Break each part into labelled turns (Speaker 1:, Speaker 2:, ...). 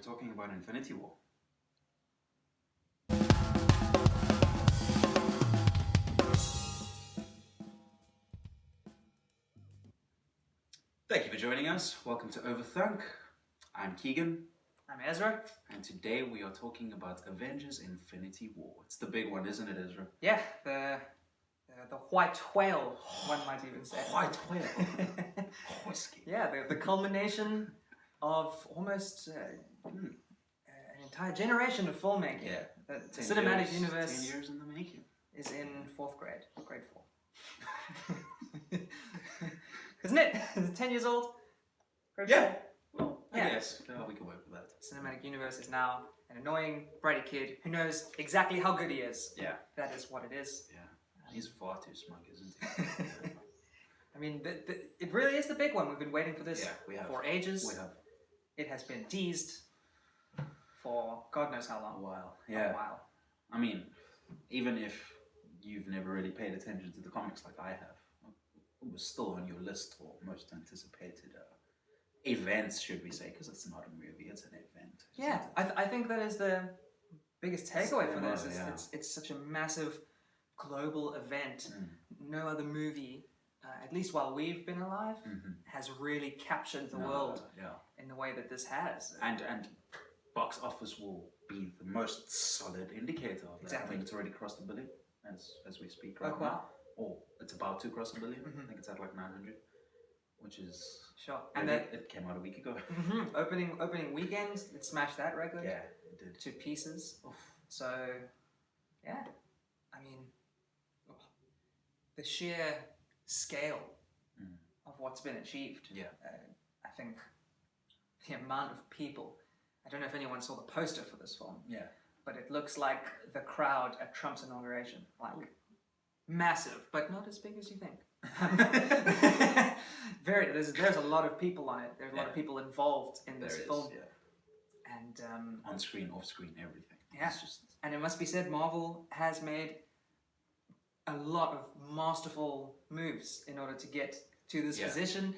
Speaker 1: talking about Infinity War. Thank you for joining us. Welcome to Overthunk. I'm Keegan.
Speaker 2: I'm Ezra.
Speaker 1: And today we are talking about Avengers Infinity War. It's the big one, isn't it, Ezra?
Speaker 2: Yeah, the white whale, one might even say.
Speaker 1: White whale. Whiskey.
Speaker 2: Yeah, the culmination of almost an entire generation of filmmaking.
Speaker 1: Yeah.
Speaker 2: The cinematic universe
Speaker 1: 10 years in the making.
Speaker 2: is in fourth grade, grade 4. Isn't it? Is it 10 years old? Grade
Speaker 1: Yeah.
Speaker 2: 4?
Speaker 1: Well, I guess we can work with that.
Speaker 2: Cinematic universe is now an annoying, bratty kid who knows exactly how good he is.
Speaker 1: Yeah.
Speaker 2: That is what it is.
Speaker 1: Yeah. He's far too smug, isn't he?
Speaker 2: I mean, it really is the big one. We've been waiting for this for ages.
Speaker 1: We have.
Speaker 2: It has been teased for God knows how long.
Speaker 1: A while. Yeah.
Speaker 2: A while.
Speaker 1: I mean, even if you've never really paid attention to the comics like I have, it was still on your list for most anticipated events, should we say, because it's not a movie, it's an event.
Speaker 2: Yeah, I think that is the biggest takeaway from this. It's such a massive global event. No other movie, at least while we've been alive, has really captured the world in the way that this has.
Speaker 1: And box office will be the most solid indicator of that.
Speaker 2: Exactly.
Speaker 1: I think it's already crossed $1 billion as we speak right now.
Speaker 2: Wow.
Speaker 1: Or it's about to cross $1 billion. I think it's at like 900, which is...
Speaker 2: Sure.
Speaker 1: And
Speaker 2: then
Speaker 1: it came out a week ago.
Speaker 2: opening weekend, it smashed that record.
Speaker 1: Yeah, it did.
Speaker 2: To pieces.
Speaker 1: Oof.
Speaker 2: So, yeah, I mean, the sheer scale of what's been achieved.
Speaker 1: Yeah.
Speaker 2: I think the amount of people. I don't know if anyone saw the poster for this film.
Speaker 1: Yeah.
Speaker 2: But it looks like the crowd at Trump's inauguration, like massive, but not as big as you think. There's a lot of people on it. There's a lot of people involved in this film.
Speaker 1: Yeah.
Speaker 2: And
Speaker 1: on screen, off screen, everything.
Speaker 2: Yeah. And it must be said, Marvel has made a lot of masterful moves in order to get to this position,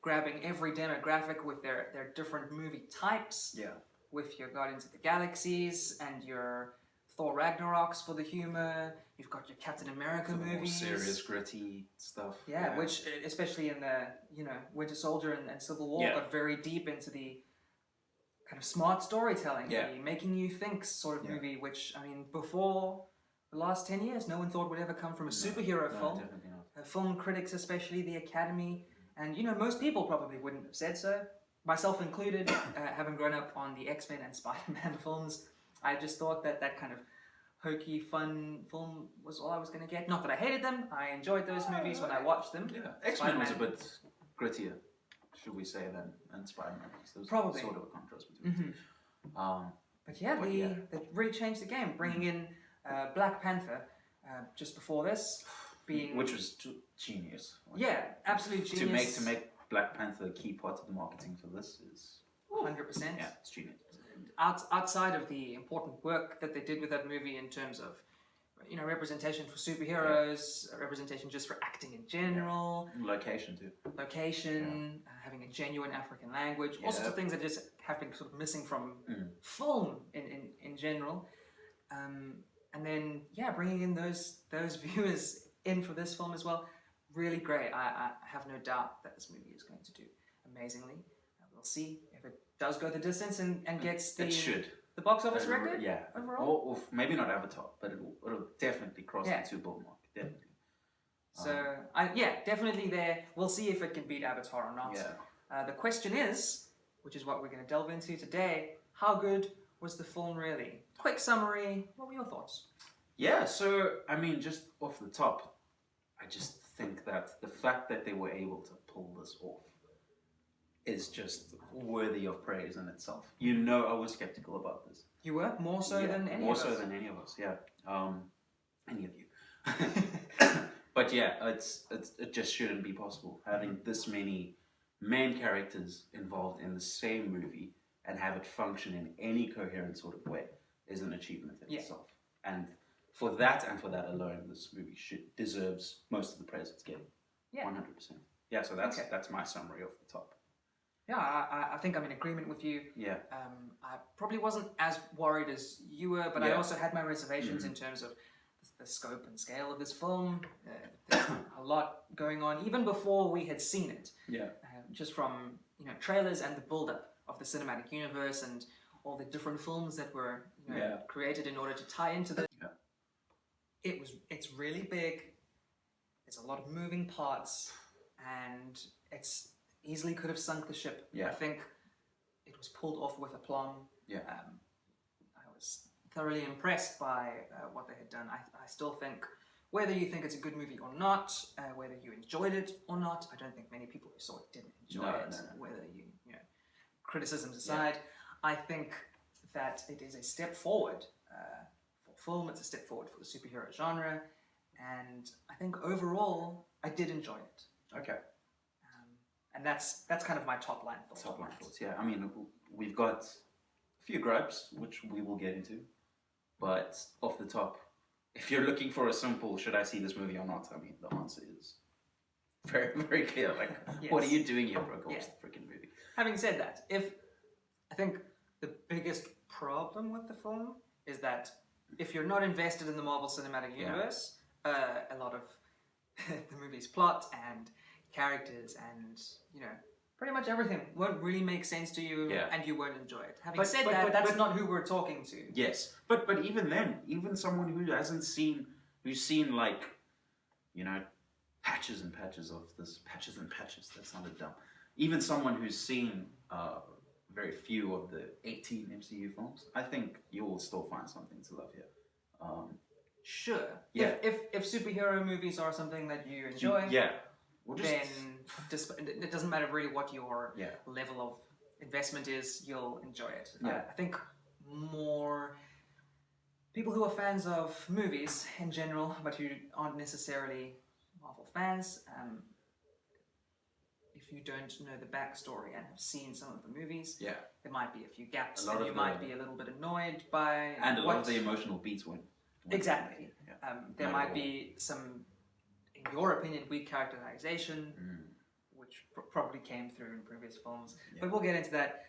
Speaker 2: grabbing every demographic with their different movie types.
Speaker 1: Yeah.
Speaker 2: With your Guardians of the Galaxies and your Thor Ragnaroks for the humor. You've got your Captain America movies.
Speaker 1: More serious, gritty stuff.
Speaker 2: Yeah, which especially in the Winter Soldier and Civil War got very deep into the kind of smart storytelling, the making you think sort of movie, which, I mean, before the last 10 years, no one thought would ever come from a superhero film.
Speaker 1: Definitely not.
Speaker 2: Film critics, especially the Academy, and most people probably wouldn't have said so. Myself included, having grown up on the X-Men and Spider-Man films, I just thought that kind of hokey, fun film was all I was going to get. Not that I hated them, I enjoyed those movies when I watched them.
Speaker 1: Yeah, X-Men was a bit grittier, should we say, than Spider-Man. So
Speaker 2: probably.
Speaker 1: Sort of a contrast between the two.
Speaker 2: But they really changed the game, bringing in Black Panther just before this,
Speaker 1: which was genius.
Speaker 2: Yeah, absolute genius.
Speaker 1: To make Black Panther a key part of the marketing for this is
Speaker 2: 100%.
Speaker 1: Yeah, it's genius.
Speaker 2: Outside of the important work that they did with that movie in terms of, representation for superheroes, representation just for acting in general,
Speaker 1: location too,
Speaker 2: having a genuine African language, all sorts of things that just have been sort of missing from film in general, and then bringing in those viewers in for this film as well. Really great. I have no doubt that this movie is going to do amazingly. We'll see if it does go the distance and gets the box office record.
Speaker 1: Yeah,
Speaker 2: overall.
Speaker 1: Or maybe not Avatar, but it'll definitely cross the $2 billion mark. Definitely.
Speaker 2: So definitely there. We'll see if it can beat Avatar or not.
Speaker 1: Yeah.
Speaker 2: The question is, which is what we're going to delve into today, how good was the film really? Quick summary. What were your thoughts?
Speaker 1: Yeah. So I mean, just off the top, I just think that the fact that they were able to pull this off is just worthy of praise in itself. I was skeptical about this.
Speaker 2: You were? More so than any of us?
Speaker 1: More so than any of us, yeah. Any of you. But it just shouldn't be possible. Having this many main characters involved in the same movie and have it function in any coherent sort of way is an achievement in itself. And for that alone, this movie deserves most of the praise it's getting. Yeah. 100%. Yeah, so that's my summary off the top.
Speaker 2: Yeah, I think I'm in agreement with you.
Speaker 1: Yeah.
Speaker 2: I probably wasn't as worried as you were, but I
Speaker 1: Yeah.
Speaker 2: also had my reservations in terms of the scope and scale of this film. There's a lot going on, even before we had seen it.
Speaker 1: Yeah.
Speaker 2: Just from trailers and the build-up of the cinematic universe and all the different films that were created in order to tie into this.
Speaker 1: Yeah.
Speaker 2: It's really big. There's a lot of moving parts, and it's easily could have sunk the ship.
Speaker 1: Yeah.
Speaker 2: I think it was pulled off with aplomb.
Speaker 1: Yeah.
Speaker 2: I was thoroughly impressed by what they had done. I still think, whether you think it's a good movie or not, whether you enjoyed it or not, I don't think many people who saw it didn't enjoy it.
Speaker 1: No.
Speaker 2: Whether criticisms aside, I think that it is a step forward for film. It's a step forward for the superhero genre, and I think overall I did enjoy it.
Speaker 1: Okay.
Speaker 2: And that's kind of my top line thoughts.
Speaker 1: Top line thoughts, yeah. I mean, we've got a few gripes, which we will get into. But off the top, if you're looking for a simple, should I see this movie or not? I mean, the answer is very, very clear. Like,
Speaker 2: Yes.
Speaker 1: What are you doing here, bro? Go watch the freaking movie.
Speaker 2: Having said that, I think the biggest problem with the film is that if you're not invested in the Marvel Cinematic Universe, a lot of the movie's plot and characters and pretty much everything won't really make sense to you, and you won't enjoy it. Having said that, that's not who we're talking to.
Speaker 1: Yes, but even then, even someone who hasn't seen, who's seen like, patches and patches of this, patches and patches. That sounded dumb. Even someone who's seen very few of the 18 MCU films, I think you will still find something to love here.
Speaker 2: Sure.
Speaker 1: Yeah.
Speaker 2: If superhero movies are something that you enjoy, then it doesn't matter really what your level of investment is, you'll enjoy it.
Speaker 1: Yeah.
Speaker 2: I think more people who are fans of movies in general, but who aren't necessarily Marvel fans, if you don't know the backstory and have seen some of the movies, there might be a few gaps that you might be a little bit annoyed by.
Speaker 1: And a lot of the emotional beats went.
Speaker 2: Exactly.
Speaker 1: Yeah.
Speaker 2: There might be some, in your opinion, weak characterization, which probably came through in previous films.
Speaker 1: Yeah.
Speaker 2: But we'll get into that.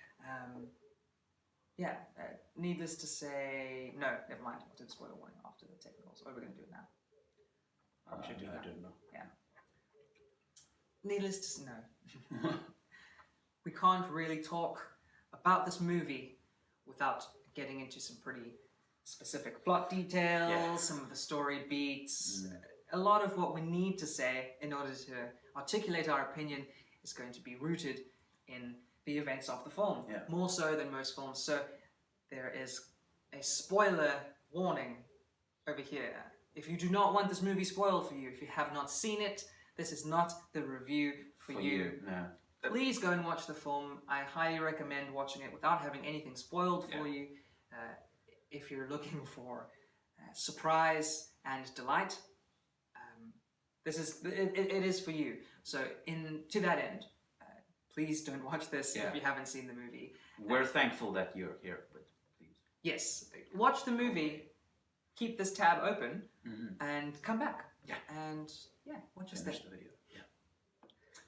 Speaker 2: Needless to say, no, never mind. We'll do the spoiler warning after the technicals. Oh, we're going to do it now. We should do
Speaker 1: I
Speaker 2: that.
Speaker 1: don't know.
Speaker 2: Yeah. Needless to say, no. We can't really talk about this movie without getting into some pretty specific plot details, some of the story beats. A lot of what we need to say in order to articulate our opinion is going to be rooted in the events of the film, more so than most films. So there is a spoiler warning over here. If you do not want this movie spoiled for you, if you have not seen it, this is not the review for you.
Speaker 1: No.
Speaker 2: Please go and watch the film. I highly recommend watching it without having anything spoiled for you. If you're looking for surprise and delight, it is for you. So to that end, please don't watch this if you haven't seen the movie.
Speaker 1: We're thankful that you're here, but please.
Speaker 2: Yes, watch the movie, keep this tab open, and come back.
Speaker 1: Yeah.
Speaker 2: And watch us there.
Speaker 1: Finish the video. Yeah.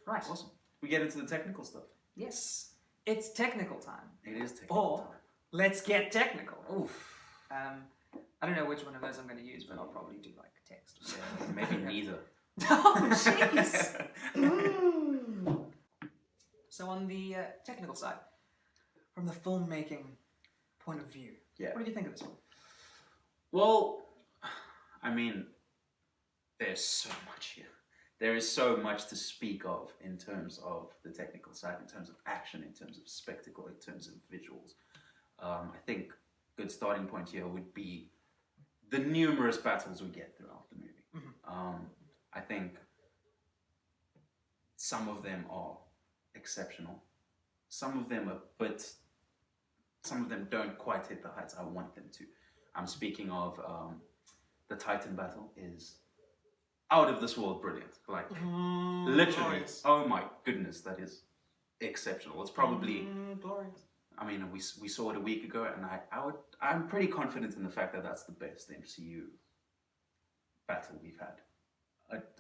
Speaker 2: Right.
Speaker 1: Awesome. We get into the technical stuff.
Speaker 2: Yes, it's technical time.
Speaker 1: It is technical time.
Speaker 2: Let's get technical.
Speaker 1: Oof.
Speaker 2: I don't know which one of those I'm going to use, but I'll probably do like text.
Speaker 1: Yeah, maybe neither.
Speaker 2: Oh, jeez. So on the technical side, from the filmmaking point of view, what did you think of this one?
Speaker 1: Well, I mean, there's so much here. There is so much to speak of in terms of the technical side, in terms of action, in terms of spectacle, in terms of visuals. I think a good starting point here would be the numerous battles we get throughout the movie. I think some of them are exceptional. Some of them don't quite hit the heights I want them to. I'm speaking of the Titan battle is out of this world brilliant. Like literally,
Speaker 2: glorious.
Speaker 1: Oh my goodness, that is exceptional. It's probably
Speaker 2: glorious.
Speaker 1: I mean, we saw it a week ago, and I'm pretty confident in the fact that that's the best MCU battle we've had.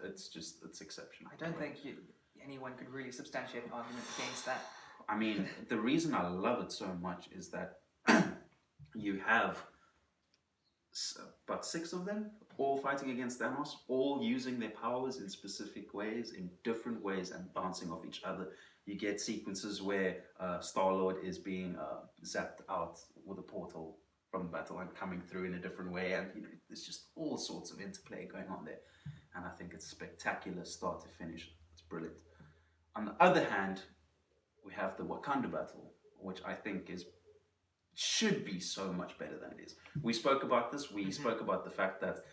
Speaker 1: It's exceptional.
Speaker 2: I don't think anyone could really substantiate an argument against that.
Speaker 1: I mean, the reason I love it so much is that you have about six of them, all fighting against Thanos, all using their powers in specific ways, in different ways, and bouncing off each other. You get sequences where Star-Lord is being zapped out with a portal from the battle and coming through in a different way, and there's just all sorts of interplay going on there. And I think it's spectacular start to finish. It's brilliant. On the other hand, we have the Wakanda battle, which I think should be so much better than it is. We spoke about this. We spoke about the fact that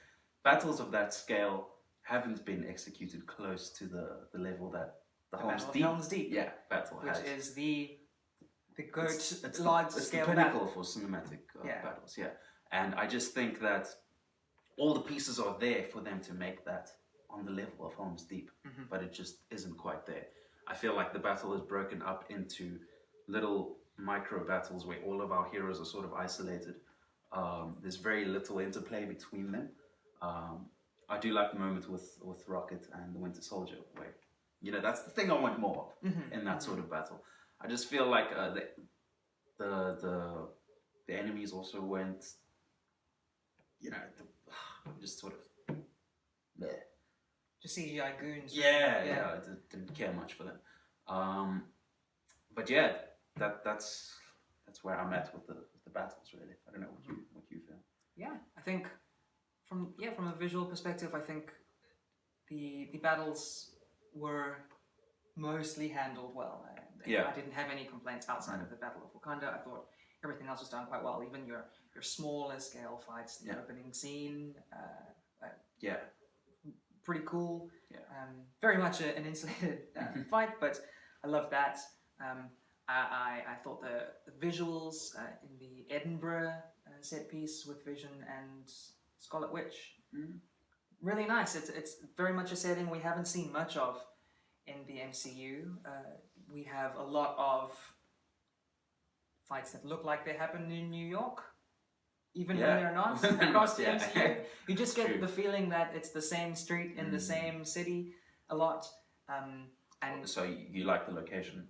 Speaker 1: battles of that scale haven't been executed close to the level that the
Speaker 2: Helm's Deep,
Speaker 1: battle
Speaker 2: which
Speaker 1: has.
Speaker 2: is the
Speaker 1: It's
Speaker 2: large
Speaker 1: the
Speaker 2: scale
Speaker 1: pinnacle
Speaker 2: battle
Speaker 1: for cinematic battles. Yeah, and I just think that all the pieces are there for them to make that on the level of Helm's Deep, but it just isn't quite there. I feel like the battle is broken up into little micro battles where all of our heroes are sort of isolated. There's very little interplay between them. I do like the moment with Rocket and the Winter Soldier, where that's the thing I want more of in that sort of battle. I just feel like the enemies also went, just sort of bleh.
Speaker 2: Just CGI goons.
Speaker 1: Yeah, I didn't care much for them. But yeah, that's where I'm at with the battles, really. I don't know what you feel.
Speaker 2: Yeah, I think from a visual perspective, I think the battles were mostly handled well. I didn't have any complaints outside of the Battle of Wakanda. I thought everything else was done quite well. Even your smaller scale fights, the opening scene, pretty cool.
Speaker 1: Yeah.
Speaker 2: Very much an insulated fight, but I love that. I thought the visuals in the Edinburgh set piece with Vision and Scarlet Witch, really nice. It's very much a setting we haven't seen much of in the MCU. We have a lot of fights that look like they happen in New York, even when they're not across the MCU. You just get the feeling that it's the same street in the same city a lot. And
Speaker 1: so you like the location?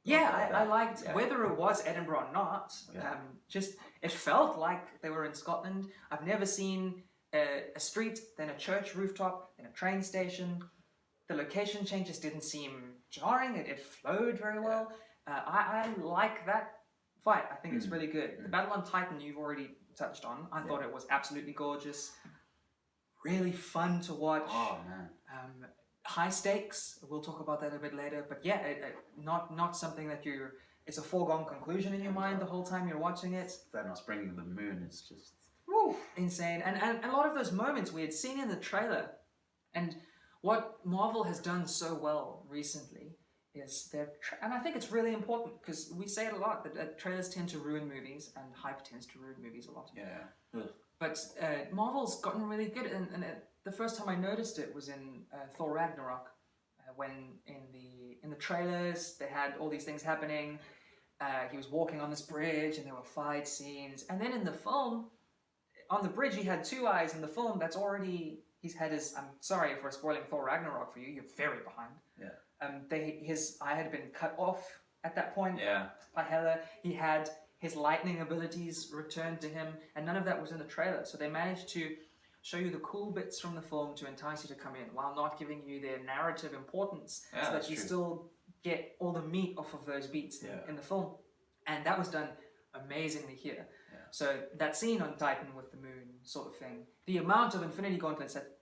Speaker 2: Yeah, I liked whether it was Edinburgh or not. Just it felt like they were in Scotland. I've never seen a street, then a church rooftop, then a train station. The location changes didn't seem jarring. It flowed very well. I like that fight. I think it's really good. The Battle on Titan you've already touched on. I thought it was absolutely gorgeous. Really fun to watch.
Speaker 1: Oh man.
Speaker 2: High stakes. We'll talk about that a bit later. But yeah, not something that it's a foregone conclusion in your mind the whole time you're watching it.
Speaker 1: Thanos bringing the moon is just
Speaker 2: insane. And a lot of those moments we had seen in the trailer. And what Marvel has done so well recently is and I think it's really important because we say it a lot that trailers tend to ruin movies and hype tends to ruin movies a lot.
Speaker 1: Yeah.
Speaker 2: But Marvel's gotten really good, and the first time I noticed it was in Thor Ragnarok, when in the trailers they had all these things happening. He was walking on this bridge, and there were fight scenes, and then in the film, on the bridge he had two eyes. In the film, he's had his. I'm sorry for spoiling Thor Ragnarok for you. You're very behind.
Speaker 1: Yeah.
Speaker 2: His eye had been cut off at that point.
Speaker 1: Yeah.
Speaker 2: By Hela. He had his lightning abilities returned to him, and none of that was in the trailer. So they managed to show you the cool bits from the film to entice you to come in, while not giving you their narrative importance, so that you still get all the meat off of those beats in the film. And that was done amazingly here. Yeah. So that scene on Titan with the moon sort of thing, the amount of Infinity Gauntlets that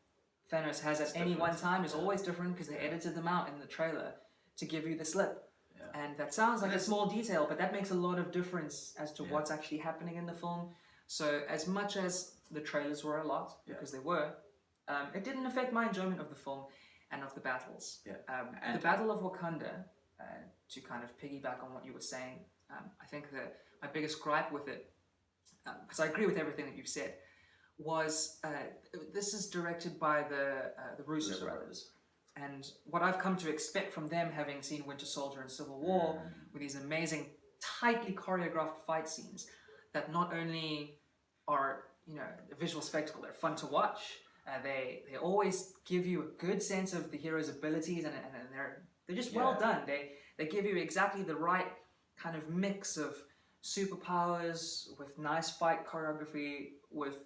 Speaker 2: Thanos has at any one time is always different because they edited them out in the trailer to give you the slip. Yeah. And that sounds like a small detail, but that makes a lot of difference as to what's actually happening in the film. So as much as the trailers were a lot, because they were, it didn't affect my enjoyment of the film and of the battles. Yeah. The Battle of Wakanda, to kind of piggyback on what you were saying, I think that my biggest gripe with it, because I agree with everything that you've said, was this is directed by the Russo brothers. And what I've come to expect from them, having seen Winter Soldier and Civil War, with these amazing, tightly choreographed fight scenes, that not only are a visual spectacle, they're fun to watch. They always give you a good sense of the hero's abilities, and they're just well done. They They give you exactly the right kind of mix of superpowers with nice fight choreography, with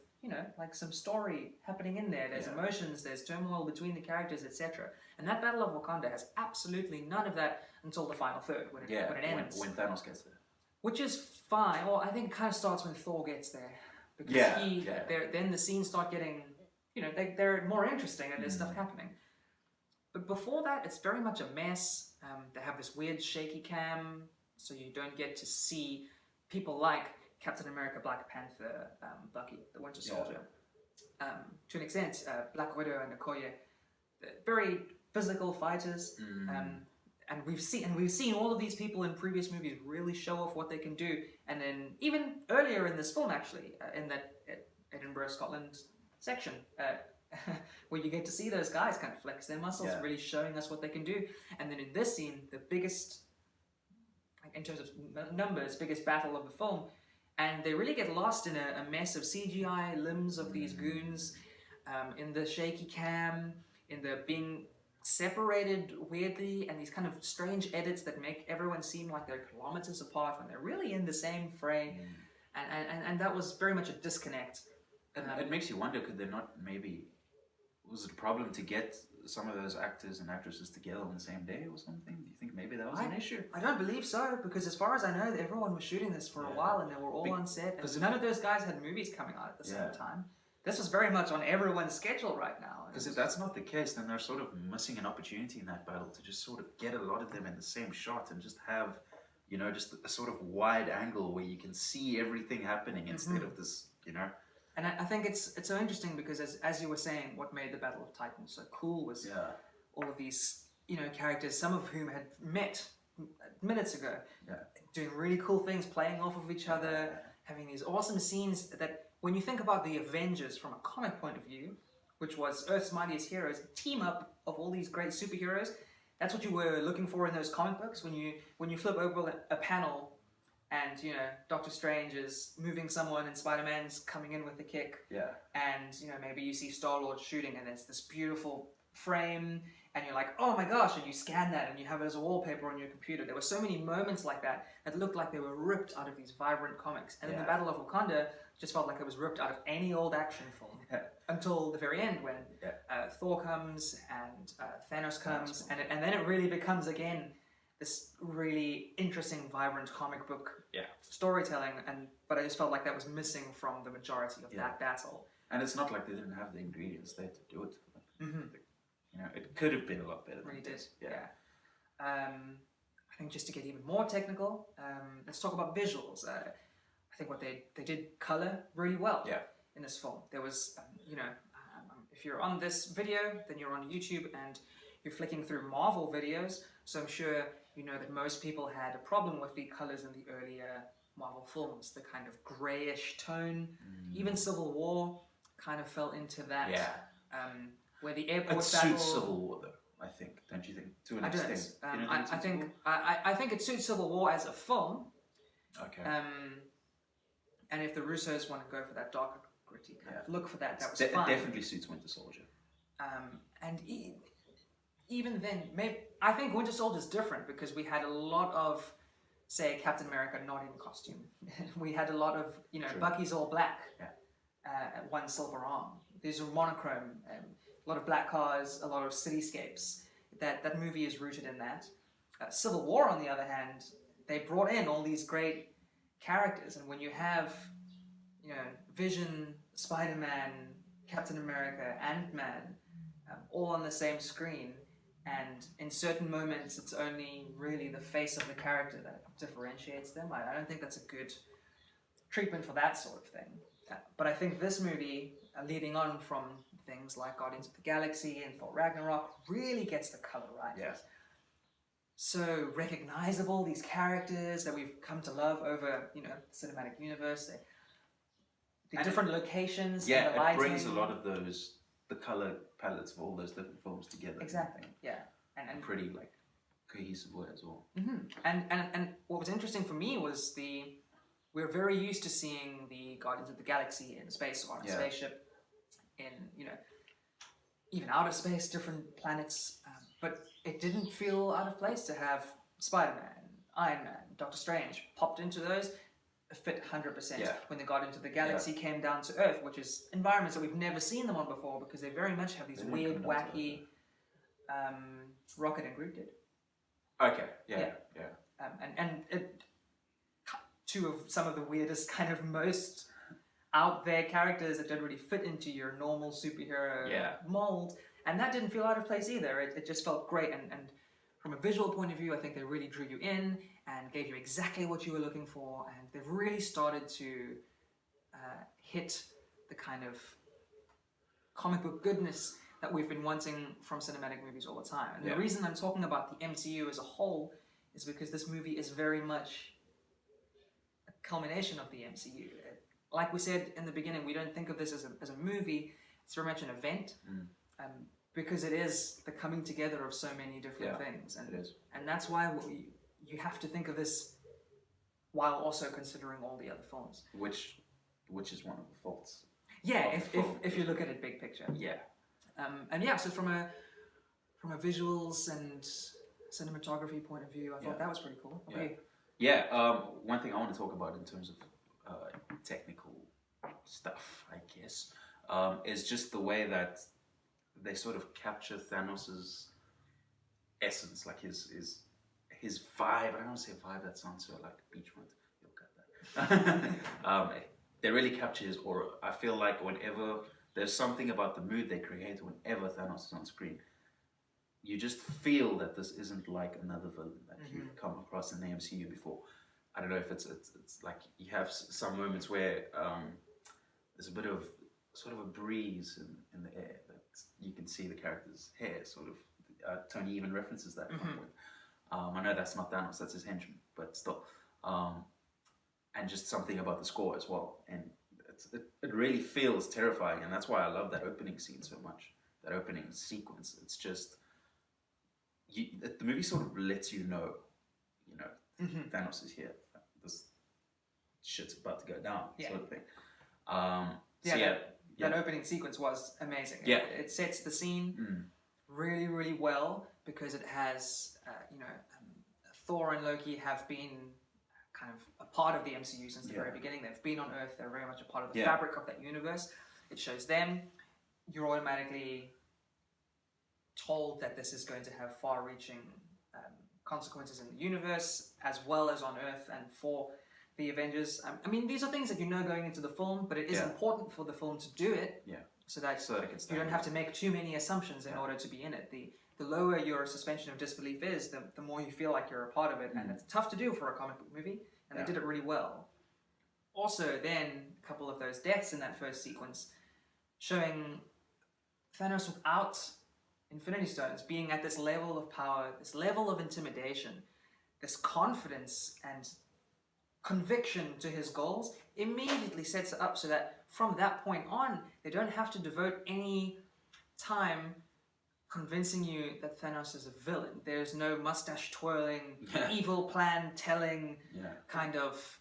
Speaker 2: like some story happening in there. There's emotions, there's turmoil between the characters, etc. And that Battle of Wakanda has absolutely none of that until the final third, when it ends.
Speaker 1: When Thanos gets there.
Speaker 2: Which is fine. Well, I think it kind of starts when Thor gets there, because then the scenes start getting, they're more interesting and there's stuff happening. But before that, it's very much a mess. They have this weird shaky cam, so you don't get to see people like Captain America, Black Panther, Bucky, the Winter Soldier. To an extent, Black Widow and Okoye, very physical fighters. And we've seen all of these people in previous movies really show off what they can do. And then even earlier in this film, actually, in that Edinburgh, Scotland section, where you get to see those guys kind of flex their muscles, really showing us what they can do. And then in this scene, the biggest, in terms of numbers, biggest battle of the film, and they really get lost in a mess of CGI limbs of these goons, in the shaky cam, in the being separated weirdly, and these kind of strange edits that make everyone seem like they're kilometers apart when they're really in the same frame. And that was very much a disconnect.
Speaker 1: It makes you wonder, could there not maybe, was it a problem to get some of those actors and actresses together on the same day or something? Do you think maybe that was an issue?
Speaker 2: I don't believe so, because as far as I know, everyone was shooting this for a while and they were all on set, and none of those guys had movies coming out at the same time. This was very much on everyone's schedule right now.
Speaker 1: Because if that's not the case, then they're sort of missing an opportunity in that battle to just sort of get a lot of them in the same shot and just have, just a sort of wide angle where you can see everything happening instead of this,
Speaker 2: And I think it's so interesting because as you were saying, what made the Battle of Titans so cool was all of these, characters, some of whom had met minutes ago, doing really cool things, playing off of each other, having these awesome scenes that, when you think about the Avengers from a comic point of view, which was Earth's Mightiest Heroes, a team up of all these great superheroes, that's what you were looking for in those comic books. When you flip over a panel and, Doctor Strange is moving someone and Spider-Man's coming in with a kick. And, maybe you see Star-Lord shooting and there's this beautiful frame and you're like, oh my gosh, and you scan that and you have it as a wallpaper on your computer. There were so many moments like that looked like they were ripped out of these vibrant comics. And then the Battle of Wakanda just felt like it was ripped out of any old action film until the very end when Thor comes and Thanos comes and then it really becomes again this really interesting, vibrant comic book storytelling. But I just felt like that was missing from the majority of that battle.
Speaker 1: And it's not like they didn't have the ingredients there to do it. It could have been a lot better.
Speaker 2: It really did. I think just to get even more technical, let's talk about visuals. I think what they did color really well in this film. There was, if you're on this video, then you're on YouTube and you're flicking through Marvel videos. So I'm sure you know that most people had a problem with the colors in the earlier Marvel films, the kind of grayish tone. Even Civil War kind of fell into that. Where the airport
Speaker 1: it
Speaker 2: battle...
Speaker 1: suits Civil War though, I think. Don't you think? To an extent.
Speaker 2: I think it suits Civil War as a film.
Speaker 1: Okay.
Speaker 2: And if the Russos want to go for that darker, gritty kind of look for that, that was fine.
Speaker 1: It definitely suits Winter Soldier.
Speaker 2: And even then, I think Winter Soldier's different because we had a lot of, say, Captain America not in costume. We had a lot of, Bucky's all black, one silver arm. There's a monochrome, a lot of black cars, a lot of cityscapes. That movie is rooted in that. Civil War, on the other hand, they brought in all these great characters, and when you have, Vision, Spider-Man, Captain America, Ant-Man, all on the same screen, and in certain moments it's only really the face of the character that differentiates them, I don't think that's a good treatment for that sort of thing. But I think this movie, leading on from things like Guardians of the Galaxy and Thor Ragnarok, really gets the color right.
Speaker 1: Yeah.
Speaker 2: So recognizable, these characters that we've come to love over, the cinematic universe, the different locations,
Speaker 1: yeah,
Speaker 2: the lighting.
Speaker 1: It brings a lot of the color palettes of all those different films together.
Speaker 2: Exactly, yeah. And
Speaker 1: pretty, cohesive way as well.
Speaker 2: Mm-hmm. And what was interesting for me was we're very used to seeing the Guardians of the Galaxy in space or on a spaceship, in, even outer space, different planets, but it didn't feel out of place to have Spider-Man, Iron Man, Doctor Strange popped into those, fit 100%.
Speaker 1: Yeah.
Speaker 2: When they got into the galaxy, came down to Earth, which is environments that we've never seen them on before because they very much have these
Speaker 1: They wouldn't
Speaker 2: weird,
Speaker 1: come down to
Speaker 2: wacky. Rocket and Groot did.
Speaker 1: Okay. Yeah.
Speaker 2: And two of some of the weirdest, kind of most out there characters that don't really fit into your normal superhero mold, and that didn't feel out of place either. It just felt great, and from a visual point of view, I think they really drew you in and gave you exactly what you were looking for, and they've really started to hit the kind of comic book goodness that we've been wanting from cinematic movies all the time. And the reason I'm talking about the MCU as a whole is because this movie is very much a culmination of the MCU. Like we said in the beginning, we don't think of this as a movie. It's very much an event, because it is the coming together of so many different things. And,
Speaker 1: it is.
Speaker 2: And that's why you have to think of this while also considering all the other films.
Speaker 1: Which is one of the faults.
Speaker 2: Yeah, if you look at it big picture.
Speaker 1: Yeah.
Speaker 2: And yeah, so from a visuals and cinematography point of view, I thought that was pretty cool. Okay.
Speaker 1: Yeah. One thing I want to talk about in terms of technical stuff, I guess, is just the way that they sort of capture Thanos's essence, like his vibe. I don't want to say vibe. That sounds so like beachfront. You'll cut that. They really capture his aura. I feel like whenever there's something about the mood they create, whenever Thanos is on screen, you just feel that this isn't like another villain that you've come across in the MCU before. I don't know if it's like you have some moments where there's a bit of sort of a breeze in the air that you can see the character's hair sort of. Tony even references that at one point. I know that's not Thanos, that's his henchman, but still. And just something about the score as well. And it really feels terrifying, and that's why I love that opening scene so much. That opening sequence. It's just the movie sort of lets you know, Thanos is here. This shit's about to go down, sort of thing.
Speaker 2: That opening sequence was amazing.
Speaker 1: Yeah.
Speaker 2: It sets the scene really, really well because it has, Thor and Loki have been kind of a part of the MCU since the very beginning. They've been on Earth. They're very much a part of the fabric of that universe. It shows them. You're automatically told that this is going to have far-reaching consequences in the universe as well as on Earth and for the Avengers. I mean, these are things that you know going into the film, but it is important for the film to do it so that you don't have to make too many assumptions in order to be in it. The lower your suspension of disbelief is, the more you feel like you're a part of it, and it's tough to do for a comic book movie, and they did it really well. Also, then, a couple of those deaths in that first sequence, showing Thanos without Infinity Stones being at this level of power, this level of intimidation, this confidence and conviction to his goals, immediately sets it up so that from that point on, they don't have to devote any time convincing you that Thanos is a villain. There's no mustache twirling, evil plan telling kind of,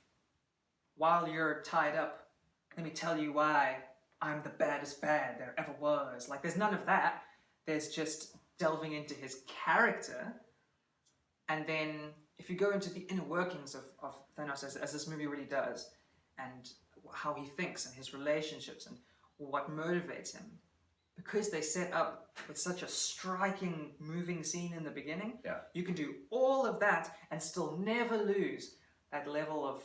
Speaker 2: while you're tied up, let me tell you why I'm the baddest bad there ever was. Like, there's none of that. There's just delving into his character. And then if you go into the inner workings of Thanos, as this movie really does, and how he thinks and his relationships and what motivates him, because they set up with such a striking, moving scene in the beginning, you can do all of that and still never lose that level of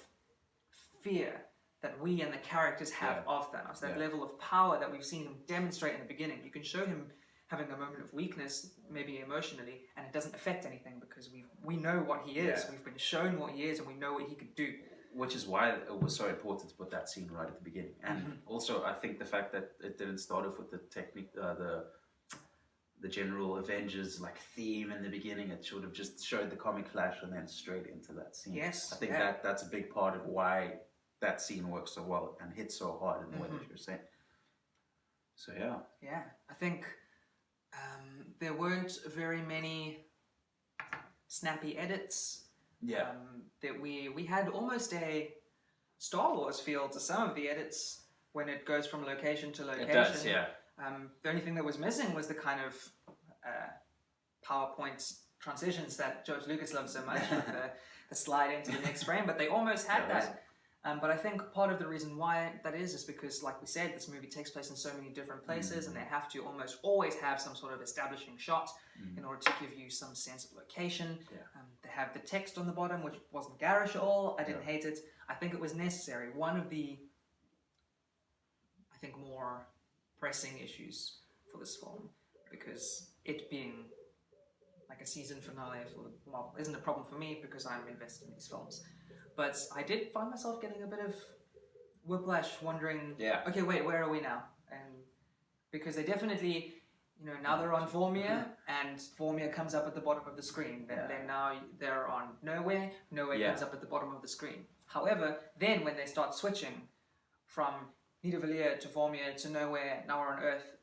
Speaker 2: fear that we and the characters have of Thanos, that level of power that we've seen him demonstrate in the beginning. You can show him having a moment of weakness, maybe emotionally, and it doesn't affect anything because we know what he is. We've been shown what he is, and we know what he could do.
Speaker 1: Which is why it was so important to put that scene right at the beginning. And also, I think the fact that it didn't start off with the technique, the general Avengers like theme in the beginning. It sort of just showed the comic flash and then straight into that scene.
Speaker 2: Yes,
Speaker 1: I think that's a big part of why that scene works so well and hits so hard in the way that you're saying. So
Speaker 2: yeah, I think there weren't very many snappy edits. That we had almost a Star Wars feel to some of the edits when it goes from location to location.
Speaker 1: It does, yeah.
Speaker 2: The only thing that was missing was the kind of PowerPoint transitions that George Lucas loves so much with the slide into the next frame, but they almost had that. But I think part of the reason why that is because, like we said, this movie takes place in so many different places, and they have to almost always have some sort of establishing shot in order to give you some sense of location. They have the text on the bottom, which wasn't garish at all. I didn't hate it. I think it was necessary. One of the, I think, more pressing issues for this film, because it being like a season finale for Marvel isn't a problem for me because I'm invested in these films. But I did find myself getting a bit of whiplash, wondering, okay, wait, where are we now? And because they definitely, now they're on Vormir, and Vormir comes up at the bottom of the screen. Then now they're on Nowhere, Nowhere comes up at the bottom of the screen. However, then when they start switching from Nidavellir to Vormir to Nowhere, now we're on Earth,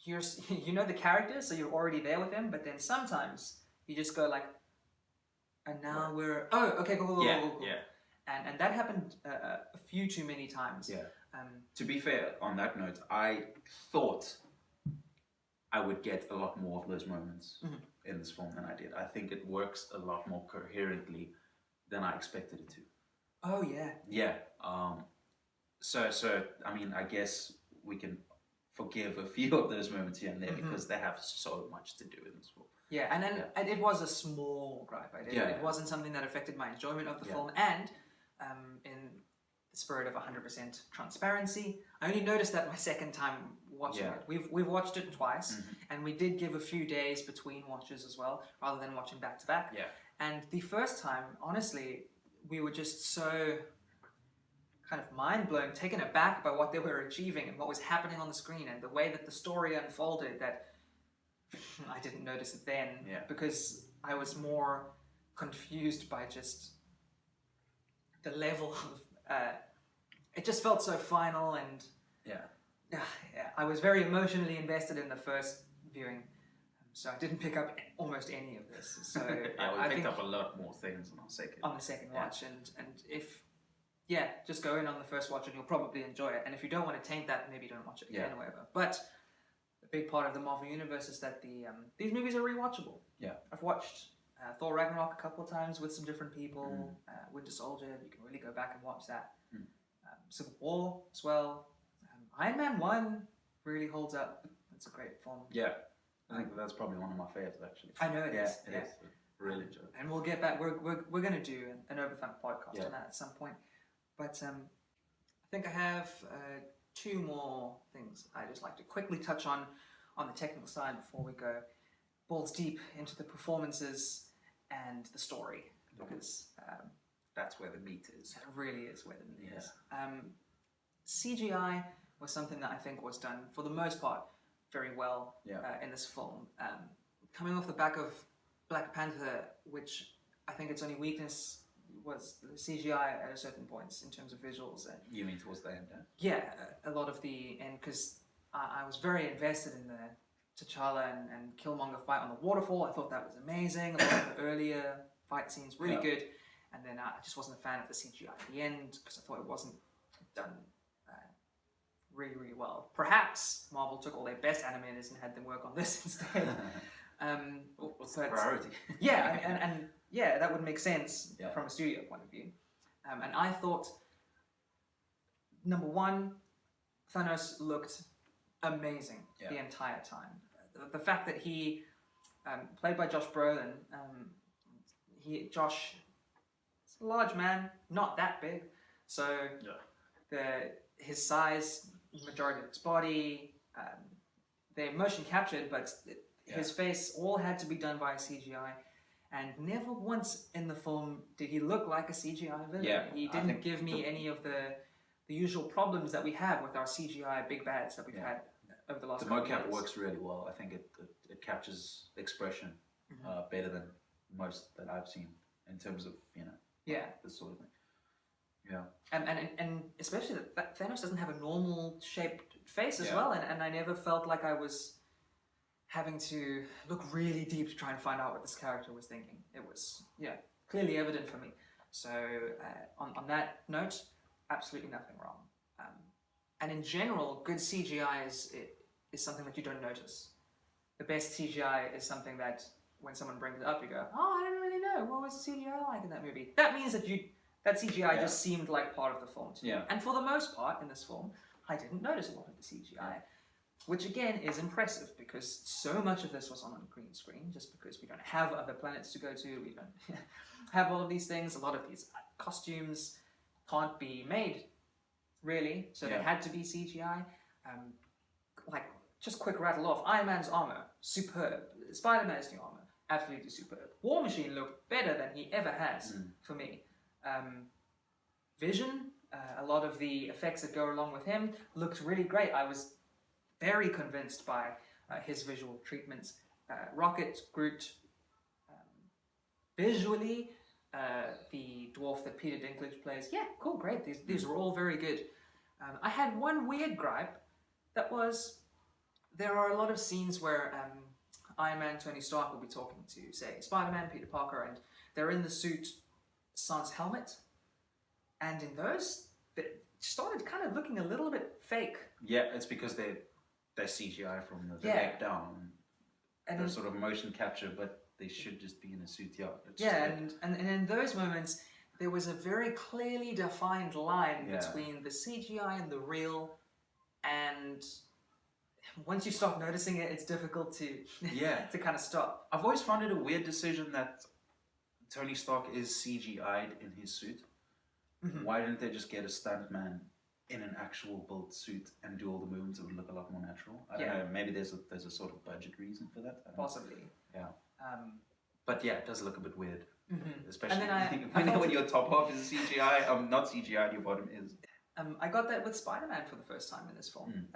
Speaker 2: you know the characters, so you're already there with them, but then sometimes you just go like, and now we're okay, cool. And that happened a few too many times.
Speaker 1: To be fair, on that note, I thought I would get a lot more of those moments in this film than I did. I think it works a lot more coherently than I expected it to.
Speaker 2: Oh yeah.
Speaker 1: Yeah. So I mean, I guess we can forgive a few of those moments here and there because they have so much to do in this film.
Speaker 2: Yeah, and then it was a small gripe. It wasn't something that affected my enjoyment of the film. And in the spirit of 100% transparency, I only noticed that my second time watching it. We've watched it twice, and we did give a few days between watches as well, rather than watching back to back. And the first time, honestly, we were just so kind of mind-blown, taken aback by what they were achieving and what was happening on the screen and the way that the story unfolded, that I didn't notice it then because I was more confused by just the level of it just felt so final, and I was very emotionally invested in the first viewing, so I didn't pick up almost any of this. So
Speaker 1: I picked up a lot more things on
Speaker 2: the second watch, and if just go in on the first watch and you'll probably enjoy it. And if you don't want to taint that, maybe don't watch it again or whatever. But a big part of the Marvel Universe is that these movies are rewatchable. I've watched Thor Ragnarok a couple of times with some different people. Winter Soldier, you can really go back and watch that. Civil War as well. Iron Man 1 really holds up. It's a great film.
Speaker 1: I think that's probably one of my favorites, actually.
Speaker 2: I know it is.
Speaker 1: It is. Really enjoy it.
Speaker 2: And we'll get back. We're going to do an Overthunk podcast on that at some point. But I think I have two more things I'd just like to quickly touch on the technical side before we go balls deep into the performances and the story, because
Speaker 1: that's where the meat is.
Speaker 2: That really is where the meat is. CGI was something that I think was done, for the most part, very well in this film. Coming off the back of Black Panther, which I think its only weakness was the CGI at a certain points in terms of visuals. And
Speaker 1: you mean towards the end?
Speaker 2: A lot of the end, because I was very invested in the T'Challa and Killmonger fight on the waterfall. I thought that was amazing. A lot of the earlier fight scenes, really good. And then I just wasn't a fan of the CGI at the end because I thought it wasn't done really, really well. Perhaps Marvel took all their best animators and had them work on this instead.
Speaker 1: What's the priority?
Speaker 2: That would make sense from a studio point of view. And I thought, number one, Thanos looked amazing the entire time. The fact that he, played by Josh Brolin, Josh is a large man, not that big, so his size, majority of his body, they're motion captured, but his face all had to be done by CGI. And never once in the film did he look like a CGI villain. He didn't give me any of the usual problems that we have with our CGI big bads that we've had over the last couple of years.
Speaker 1: The mocap works really well. I think it captures expression better than most that I've seen in terms of this sort of thing.
Speaker 2: And especially that Thanos doesn't have a normal shaped face as well, and I never felt like I was having to look really deep to try and find out what this character was thinking. It was clearly evident for me. So on that note, absolutely nothing wrong. And in general, good CGI is something that you don't notice. The best CGI is something that when someone brings it up, you go, "Oh, I don't really know. What was the CGI like in that movie?" That means that that CGI just seemed like part of the film to you. And for the most part, in this film, I didn't notice a lot of the CGI, which again is impressive because so much of this was on a green screen. Just because we don't have other planets to go to, we don't have all of these things. A lot of these costumes can't be made, really, so they had to be CGI. Like, just quick rattle off: Iron Man's armor, superb. Spider-Man's new armor, absolutely superb. War Machine looked better than he ever has for me. Vision, a lot of the effects that go along with him looked really great. I was very convinced by his visual treatments. Rocket, Groot, visually, the dwarf that Peter Dinklage plays, cool, great. These were all very good. I had one weird gripe, that was, there are a lot of scenes where Iron Man, Tony Stark will be talking to, say, Spider-Man, Peter Parker, and they're in the suit sans helmet. And in those, it started kind of looking a little bit fake.
Speaker 1: Yeah, it's because they're CGI from the neck down. And they're sort of motion capture, but they should just be in a suit.
Speaker 2: And in those moments, there was a very clearly defined line between the CGI and the real, and once you start noticing it, it's difficult to to kind of stop.
Speaker 1: I've always found it a weird decision that Tony Stark is CGI'd in his suit. Why didn't they just get a stuntman in an actual built suit and do all the movements? It would look a lot more natural. I don't know. Maybe there's a sort of budget reason for that.
Speaker 2: Possibly.
Speaker 1: Yeah. But yeah, it does look a bit weird, especially when your top half is CGI. Not CGI, your bottom is.
Speaker 2: I got that with Spider-Man for the first time in this film,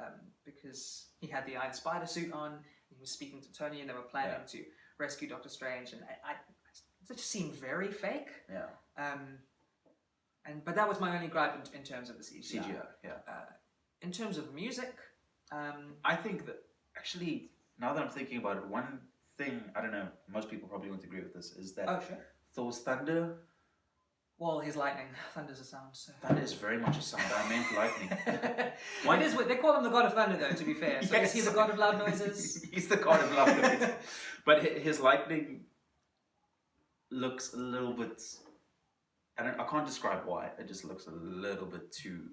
Speaker 2: because he had the Iron Spider suit on. He was speaking to Tony, and they were planning to rescue Doctor Strange, and it just seemed very fake.
Speaker 1: Yeah.
Speaker 2: But that was my only gripe in terms of the CGI. In terms of music,
Speaker 1: I think that actually, now that I'm thinking about it, one thing, I don't know, most people probably won't agree with this, is that Thor's thunder.
Speaker 2: Well, his lightning. Thunder's a sound. So.
Speaker 1: Thunder is very much a sound. I meant lightning.
Speaker 2: It is. They call him the god of thunder, though. To be fair, so is he the god of loud noises?
Speaker 1: He's the god of loud noises. But his lightning looks a little bit. I can't describe why. It just looks a little bit too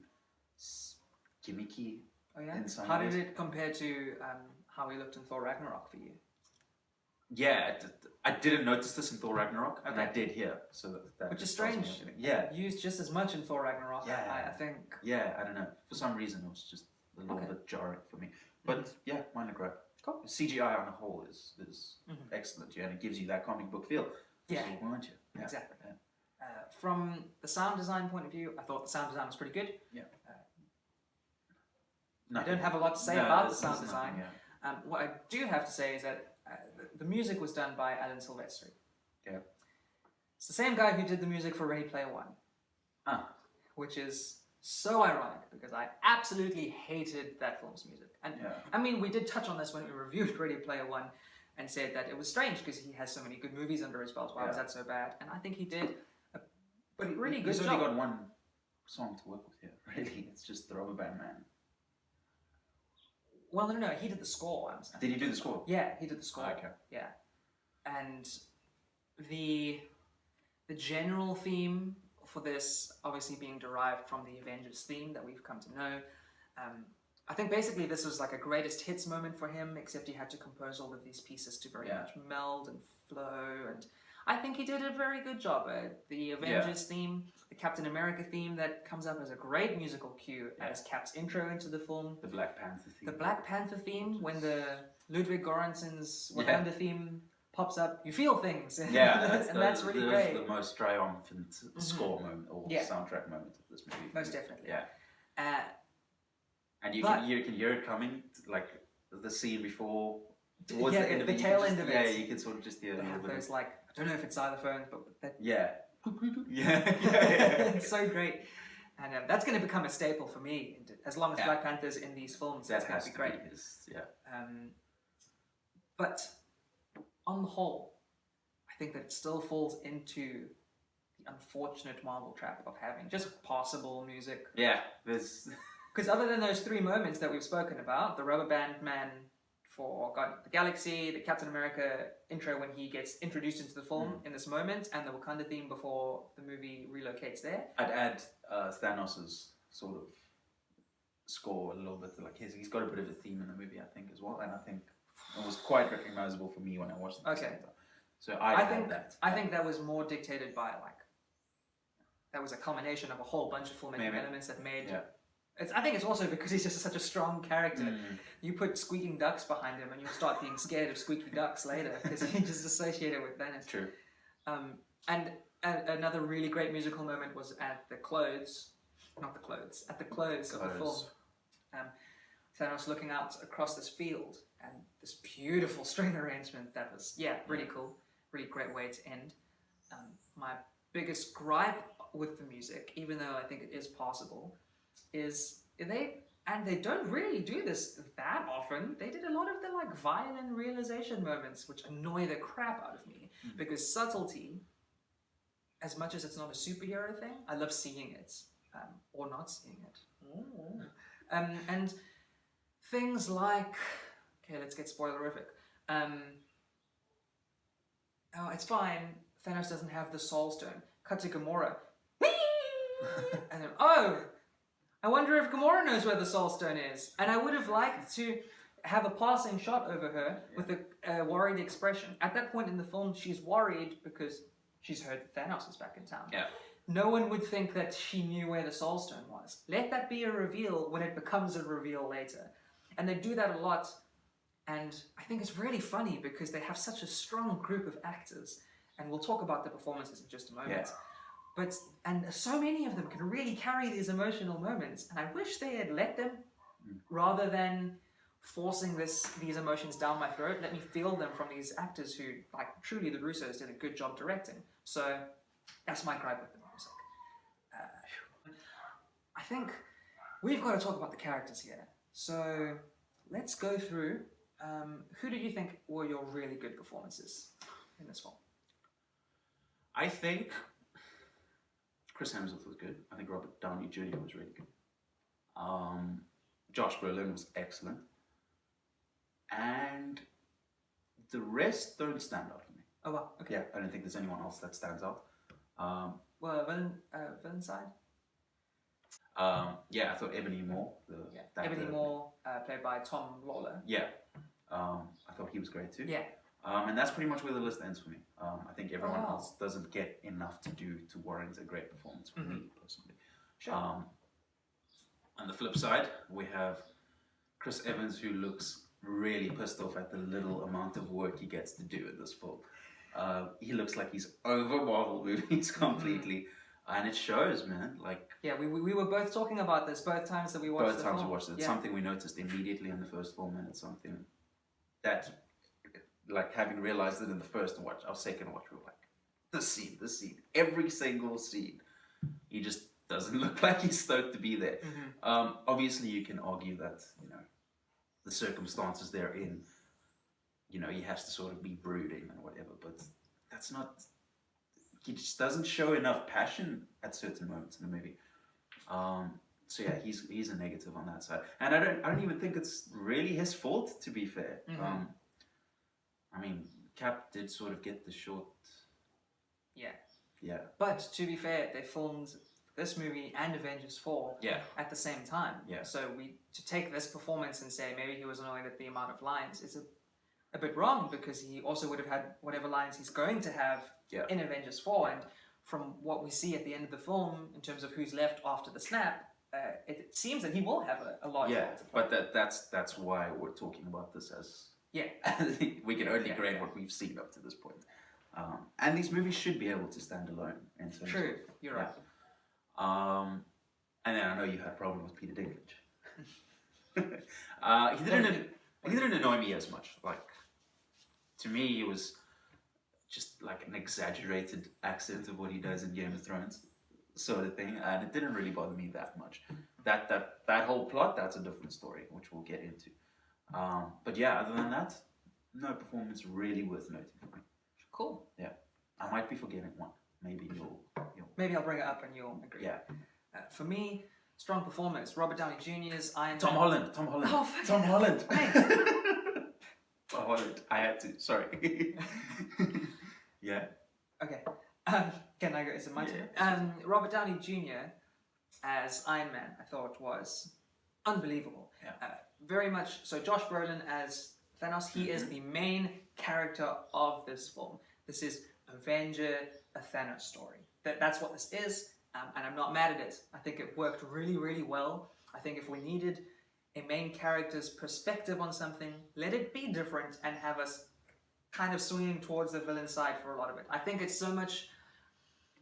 Speaker 1: gimmicky.
Speaker 2: Oh yeah.
Speaker 1: In some
Speaker 2: How
Speaker 1: ways.
Speaker 2: did it compare to how he looked in Thor Ragnarok for you?
Speaker 1: Yeah, I didn't notice this in Thor Ragnarok, and I did here. So that
Speaker 2: which is strange.
Speaker 1: Yeah,
Speaker 2: used just as much in Thor Ragnarok. I think.
Speaker 1: Yeah, I don't know. For some reason, it was just a little bit jarring for me. But yeah, mine are great.
Speaker 2: Cool.
Speaker 1: CGI on a whole is excellent. Yeah, and it gives you that comic book feel.
Speaker 2: Yeah,
Speaker 1: won't you? Yeah.
Speaker 2: Exactly. Yeah. From the sound design point of view, I thought the sound design was pretty good.
Speaker 1: Yeah.
Speaker 2: I don't have a lot to say about the sound design. What I do have to say is that the music was done by Alan Silvestri.
Speaker 1: Yeah.
Speaker 2: It's the same guy who did the music for Ready Player One. Which is so ironic because I absolutely hated that film's music. And I mean, we did touch on this when we reviewed Ready Player One and said that it was strange because he has so many good movies under his belt. Why was that so bad? And I think he did a really good job.
Speaker 1: He's only got one song to work with here, really. It's just the Rubber Band Man.
Speaker 2: Well, no, he did the score.
Speaker 1: Did he do the score?
Speaker 2: Yeah, he did the score.
Speaker 1: Okay.
Speaker 2: Yeah, and the general theme for this obviously being derived from the Avengers theme that we've come to know. I think basically this was like a greatest hits moment for him, except he had to compose all of these pieces to very much meld and flow, and I think he did a very good job. The Avengers theme, the Captain America theme that comes up as a great musical cue as Cap's intro into the film.
Speaker 1: The Black Panther theme.
Speaker 2: The Black Panther theme, when the Ludwig Göransson's Wakanda theme pops up, you feel things.
Speaker 1: Yeah,
Speaker 2: that's really great.
Speaker 1: That's the most triumphant score moment or soundtrack moment of this movie.
Speaker 2: Most definitely.
Speaker 1: Yeah. And you can hear it coming, like the scene before, towards the end of it.
Speaker 2: The tail end of it.
Speaker 1: Yeah, you can sort of just hear
Speaker 2: they
Speaker 1: a little
Speaker 2: have
Speaker 1: bit.
Speaker 2: those, like, I don't know if it's xylophones, but that.
Speaker 1: Yeah.
Speaker 2: It's so great. And that's going to become a staple for me. As long as Black Panther's in these films, that's going to be great. But on the whole, I think that it still falls into the unfortunate Marvel trap of having just passable music.
Speaker 1: Yeah, there's...
Speaker 2: Because other than those three moments that we've spoken about, the Rubber Band Man for Guardians of the Galaxy, the Captain America intro when he gets introduced into the film in this moment, and the Wakanda theme before the movie relocates there.
Speaker 1: I'd add Thanos's sort of score a little bit. Like he's got a bit of a theme in the movie, I think, as well, and I think it was quite recognizable for me when I watched it.
Speaker 2: Okay.
Speaker 1: So
Speaker 2: I think that was more dictated by that was a culmination of a whole bunch of filmmaking elements that made.
Speaker 1: Yeah.
Speaker 2: I think it's also because he's just such a strong character. You put squeaking ducks behind him, and you'll start being scared of squeaky ducks later because you just associate it with Thanos.
Speaker 1: True.
Speaker 2: And another really great musical moment was at the close of the film. Thanos looking out across this field and this beautiful string arrangement that was really cool, really great way to end. My biggest gripe with the music, even though I think it is possible, is they don't really do this that often. They did a lot of the like violin realization moments, which annoy the crap out of me because subtlety, as much as it's not a superhero thing, I love seeing it or not seeing it. And things like, okay, let's get spoilerific. Oh, it's fine. Thanos doesn't have the Soul Stone. Cut to Gamora. And then, I wonder if Gamora knows where the Soul Stone is. And I would have liked to have a passing shot over her with a worried expression. At that point in the film, she's worried because she's heard that Thanos is back in town.
Speaker 1: Yeah.
Speaker 2: No one would think that she knew where the Soul Stone was. Let that be a reveal when it becomes a reveal later. And they do that a lot. And I think it's really funny because they have such a strong group of actors. And we'll talk about the performances in just a moment.
Speaker 1: Yeah.
Speaker 2: And so many of them can really carry these emotional moments, and I wish they had let them, rather than forcing these emotions down my throat. Let me feel them from these actors who, like, truly the Russos did a good job directing. So that's my gripe with the music. I think we've got to talk about the characters here. So let's go through. Who do you think were your really good performances in this film?
Speaker 1: I think Chris Hemsworth was good. I think Robert Downey Jr. was really good. Josh Brolin was excellent. And the rest don't stand out for me.
Speaker 2: Oh, wow. Okay.
Speaker 1: Yeah, I don't think there's anyone else that stands out.
Speaker 2: Well, villain side?
Speaker 1: Yeah, I thought Ebony Moore.
Speaker 2: Ebony Moore, played by Tom Lawler.
Speaker 1: Yeah. I thought he was great too.
Speaker 2: Yeah.
Speaker 1: And that's pretty much where the list ends for me. I think everyone else doesn't get enough to do to warrant a great performance for me, personally.
Speaker 2: Sure.
Speaker 1: On the flip side, we have Chris Evans, who looks really pissed off at the little amount of work he gets to do in this film. He looks like he's over Marvel movies completely. And it shows, man. Like,
Speaker 2: yeah, we were both talking about this both times that we watched
Speaker 1: both
Speaker 2: the
Speaker 1: times
Speaker 2: film.
Speaker 1: we watched it. It's something we noticed immediately in the first film, and it's something that, like, having realized it in the first watch, our second watch, we were like, this scene, every single scene, he just doesn't look like he's stoked to be there. Obviously, you can argue that, you know, the circumstances they're in, you know, he has to sort of be brooding and whatever, but that's not, he just doesn't show enough passion at certain moments in the movie. So yeah, he's a negative on that side, and I don't even think it's really his fault, to be fair. I mean, Cap did sort of get the short. Yeah.
Speaker 2: But to be fair, they filmed this movie and Avengers 4 at the same time.
Speaker 1: Yeah.
Speaker 2: So to take this performance and say maybe he was annoyed at the amount of lines is a bit wrong, because he also would have had whatever lines he's going to have in Avengers 4. And from what we see at the end of the film, in terms of who's left after the snap, it seems that he will have a large role to play.
Speaker 1: But that's why we're talking about this as...
Speaker 2: Yeah.
Speaker 1: We can only grade what we've seen up to this point. And these movies should be able to stand alone. In terms
Speaker 2: True, you're right.
Speaker 1: And then I know you had a problem with Peter Dinklage. He didn't annoy me as much. Like, to me, it was just like an exaggerated accent of what he does in Game of Thrones, sort of thing, and it didn't really bother me that much. That whole plot, that's a different story, which we'll get into. But yeah, other than that, no performance really worth noting for me.
Speaker 2: Cool.
Speaker 1: Yeah, I might be forgetting one. Maybe you'll...
Speaker 2: Maybe I'll bring it up and you'll agree.
Speaker 1: Yeah.
Speaker 2: For me, strong performance. Robert Downey Jr.'s Iron Man.
Speaker 1: Tom Holland.
Speaker 2: Oh,
Speaker 1: Tom Holland. Holland. I had to. Sorry. Yeah.
Speaker 2: Okay. Can I go? Is it my turn?
Speaker 1: Yeah.
Speaker 2: Robert Downey Jr. as Iron Man, I thought was unbelievable.
Speaker 1: Yeah.
Speaker 2: Very much so. Josh Brolin as Thanos, he is the main character of this film. This is Avenger, a Thanos story. That's what this is, and I'm not mad at it. I think it worked really, really well. I think if we needed a main character's perspective on something, let it be different and have us kind of swinging towards the villain side for a lot of it. I think it's so much,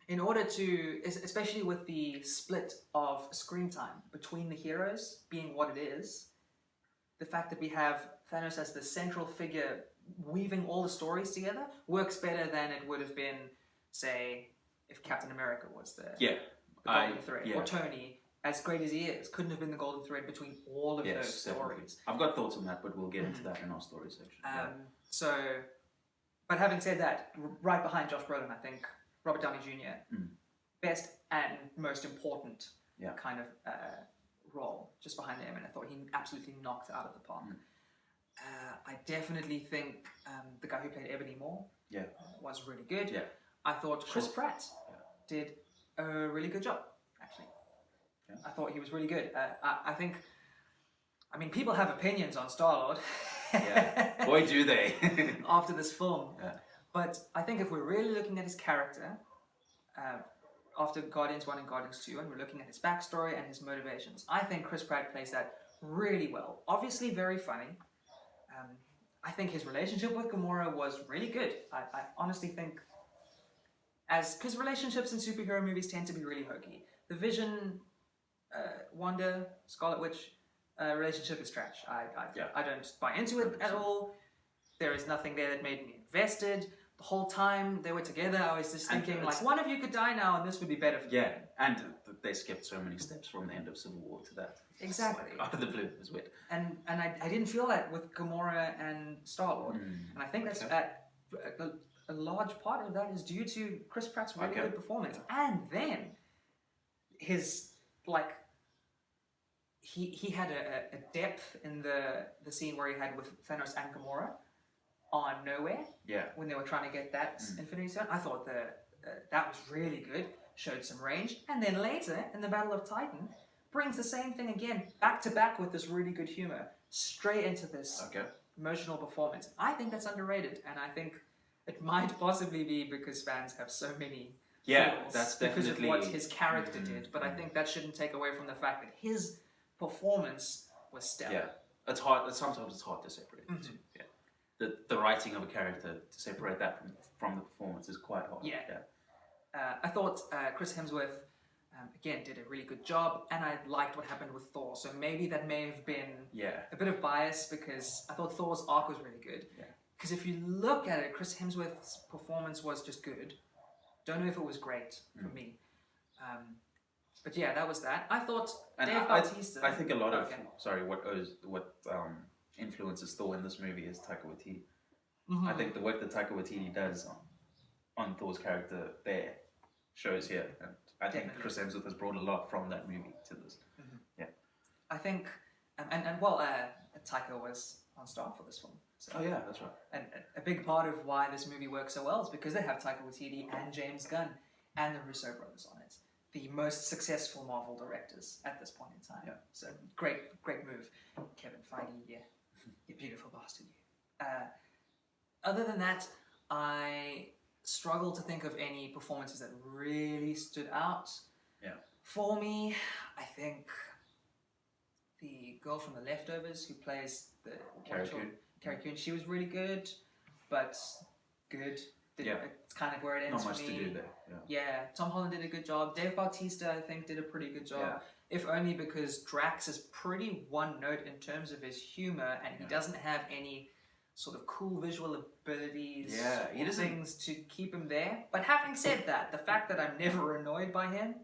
Speaker 2: in order to, especially with the split of screen time between the heroes being what it is, the fact that we have Thanos as the central figure weaving all the stories together works better than it would have been, say, if Captain America was the golden thread, or Tony, as great as he is, couldn't have been the golden thread between all of those stories.
Speaker 1: Definitely. I've got thoughts on that, but we'll get into that in our story section.
Speaker 2: But having said that, right behind Josh Brolin, I think Robert Downey Jr. Best and most important kind of role, just behind him, and I thought he absolutely knocked it out of the park. I definitely think the guy who played Ebony Maw was really good.
Speaker 1: Yeah.
Speaker 2: I thought Chris Pratt did a really good job, actually. Yeah. I thought he was really good. I think, I mean, people have opinions on Star-Lord.
Speaker 1: Yeah, boy do they.
Speaker 2: After this film. Yeah. But I think if we're really looking at his character, after Guardians 1 and Guardians 2, and we're looking at his backstory and his motivations, I think Chris Pratt plays that really well. Obviously very funny. I think his relationship with Gamora was really good. I honestly think, because relationships in superhero movies tend to be really hokey. The Vision, Wanda, Scarlet Witch relationship is trash. I don't buy into it at all. There is nothing there that made me invested. The whole time they were together, I was just thinking, like, one of you could die now and this would be better for them.
Speaker 1: And they skipped so many steps from the end of Civil War to that.
Speaker 2: Exactly.
Speaker 1: Like, out of the blue, it was weird.
Speaker 2: And I didn't feel that with Gamora and Star-Lord. And I think that's a large part of that is due to Chris Pratt's really good performance. And then his, like, he had a depth in the scene where he had with Thanos and Gamora on Nowhere. Yeah. When they were trying to get that Infinity Stone. I thought that was really good. Showed some range. And then later, in the Battle of Titan, brings the same thing again, back to back with this really good humor, straight into this emotional performance. I think that's underrated, and I think it might possibly be because fans have so many feels
Speaker 1: that's definitely
Speaker 2: because of what his character did. But I think that shouldn't take away from the fact that his performance was stellar. Yeah,
Speaker 1: it's hard. Sometimes it's hard to separate the two. Yeah, the writing of a character, to separate that from the performance is quite hard.
Speaker 2: Yeah. I thought Chris Hemsworth again did a really good job, and I liked what happened with Thor. So maybe that may have been a bit of bias because I thought Thor's arc was really good. Because if you look at it, Chris Hemsworth's performance was just good. Don't know if it was great for me. But yeah, that was that. I thought Dave Bautista.
Speaker 1: I think a lot of what influences Thor in this movie is Taika Waititi. I think the work that Taika Waititi does on Thor's character there shows here, and I think Chris Hemsworth has brought a lot from that movie to this. Yeah,
Speaker 2: I think, Taika was on staff for this film. So,
Speaker 1: that's right.
Speaker 2: And a big part of why this movie works so well is because they have Taika Waititi and James Gunn and the Russo brothers on it, the most successful Marvel directors at this point in time. Yeah. So great move, Kevin Feige. Yeah, you beautiful bastard. You. Other than that, I struggle to think of any performances that really stood out. Yeah. For me, I think the girl from The Leftovers who plays the Carrie Coon, she was really good, but good. It's kind of where it ends
Speaker 1: for me. Not much to do there.
Speaker 2: Yeah, Tom Holland did a good job. Dave Bautista, I think, did a pretty good job. If only because Drax is pretty one note in terms of his humor, and he doesn't have any sort of cool visual abilities or things to keep him there. But having said that, the fact that I'm never annoyed by him,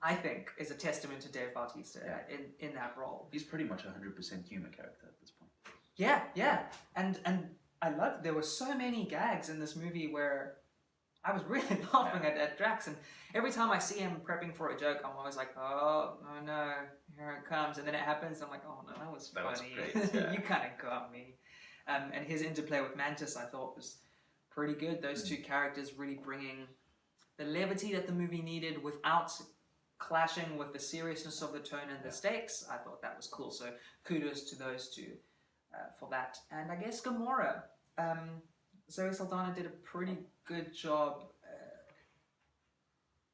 Speaker 2: I think, is a testament to Dave Bautista in that role.
Speaker 1: He's pretty much 100% human character at this point.
Speaker 2: Yeah. And I loved, there were so many gags in this movie where I was really laughing at Drax, and every time I see him prepping for a joke, I'm always like, oh no, here it comes, and then it happens, I'm like, oh no, that was funny.
Speaker 1: Was great.
Speaker 2: You kind of got me. And his interplay with Mantis, I thought, was pretty good. Those two characters really bringing the levity that the movie needed without clashing with the seriousness of the tone and the stakes. I thought that was cool. So kudos to those two for that. And I guess Gamora. Zoe Saldana did a pretty good job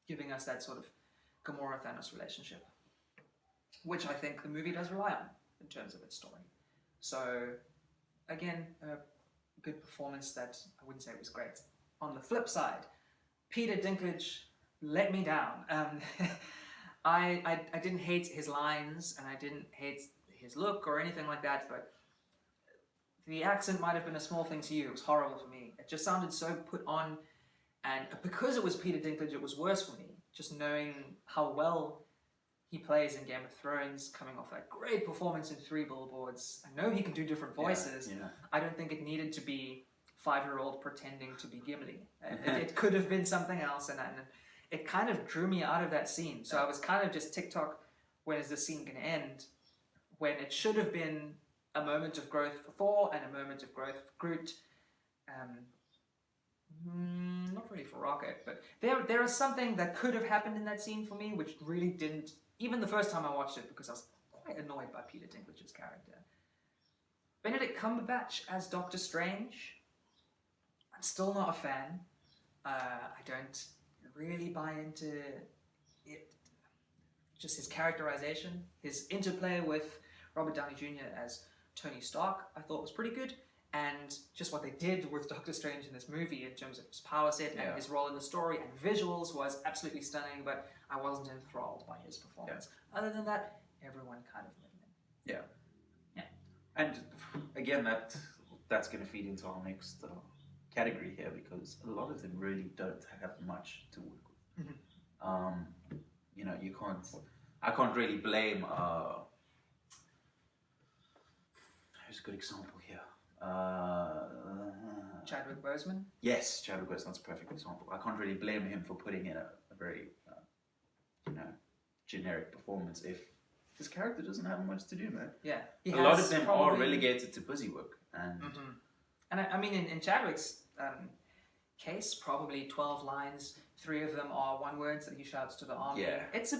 Speaker 2: giving us that sort of Gamora-Thanos relationship, which I think the movie does rely on in terms of its story. So, again, a good performance that I wouldn't say was great. On the flip side, Peter Dinklage let me down. I didn't hate his lines, and I didn't hate his look or anything like that, but the accent might have been a small thing to you. It was horrible for me. It just sounded so put on, and because it was Peter Dinklage, it was worse for me. Just knowing how well he plays in Game of Thrones, coming off that great performance in Three Billboards. I know he can do different voices.
Speaker 1: Yeah.
Speaker 2: I don't think it needed to be 5-year-old pretending to be Gimli. It could have been something else, and it kind of drew me out of that scene. So I was kind of just TikTok, when is the scene going to end? When it should have been a moment of growth for Thor and a moment of growth for Groot. Not really for Rocket, but there is something that could have happened in that scene for me, which really didn't, even the first time I watched it, because I was quite annoyed by Peter Dinklage's character. Benedict Cumberbatch as Doctor Strange, I'm still not a fan. I don't really buy into it. Just his characterization, his interplay with Robert Downey Jr. as Tony Stark, I thought was pretty good. And just what they did with Doctor Strange in this movie in terms of his power set and his role in the story and visuals was absolutely stunning, but I wasn't enthralled by his performance. Other than that, everyone kind of let him.
Speaker 1: Yeah. And again, that's going to feed into our next category here, because a lot of them really don't have much to work with. I can't really blame, here's a good example here.
Speaker 2: Chadwick Boseman?
Speaker 1: Yes, Chadwick Boseman, that's a perfect example. I can't really blame him for putting in a very, generic performance if his character doesn't have much to do, man.
Speaker 2: Yeah.
Speaker 1: A lot of them are relegated to busy work. And
Speaker 2: and I mean, in Chadwick's case, probably 12 lines, 3 of them are one words that he shouts to the army.
Speaker 1: Yeah.
Speaker 2: It's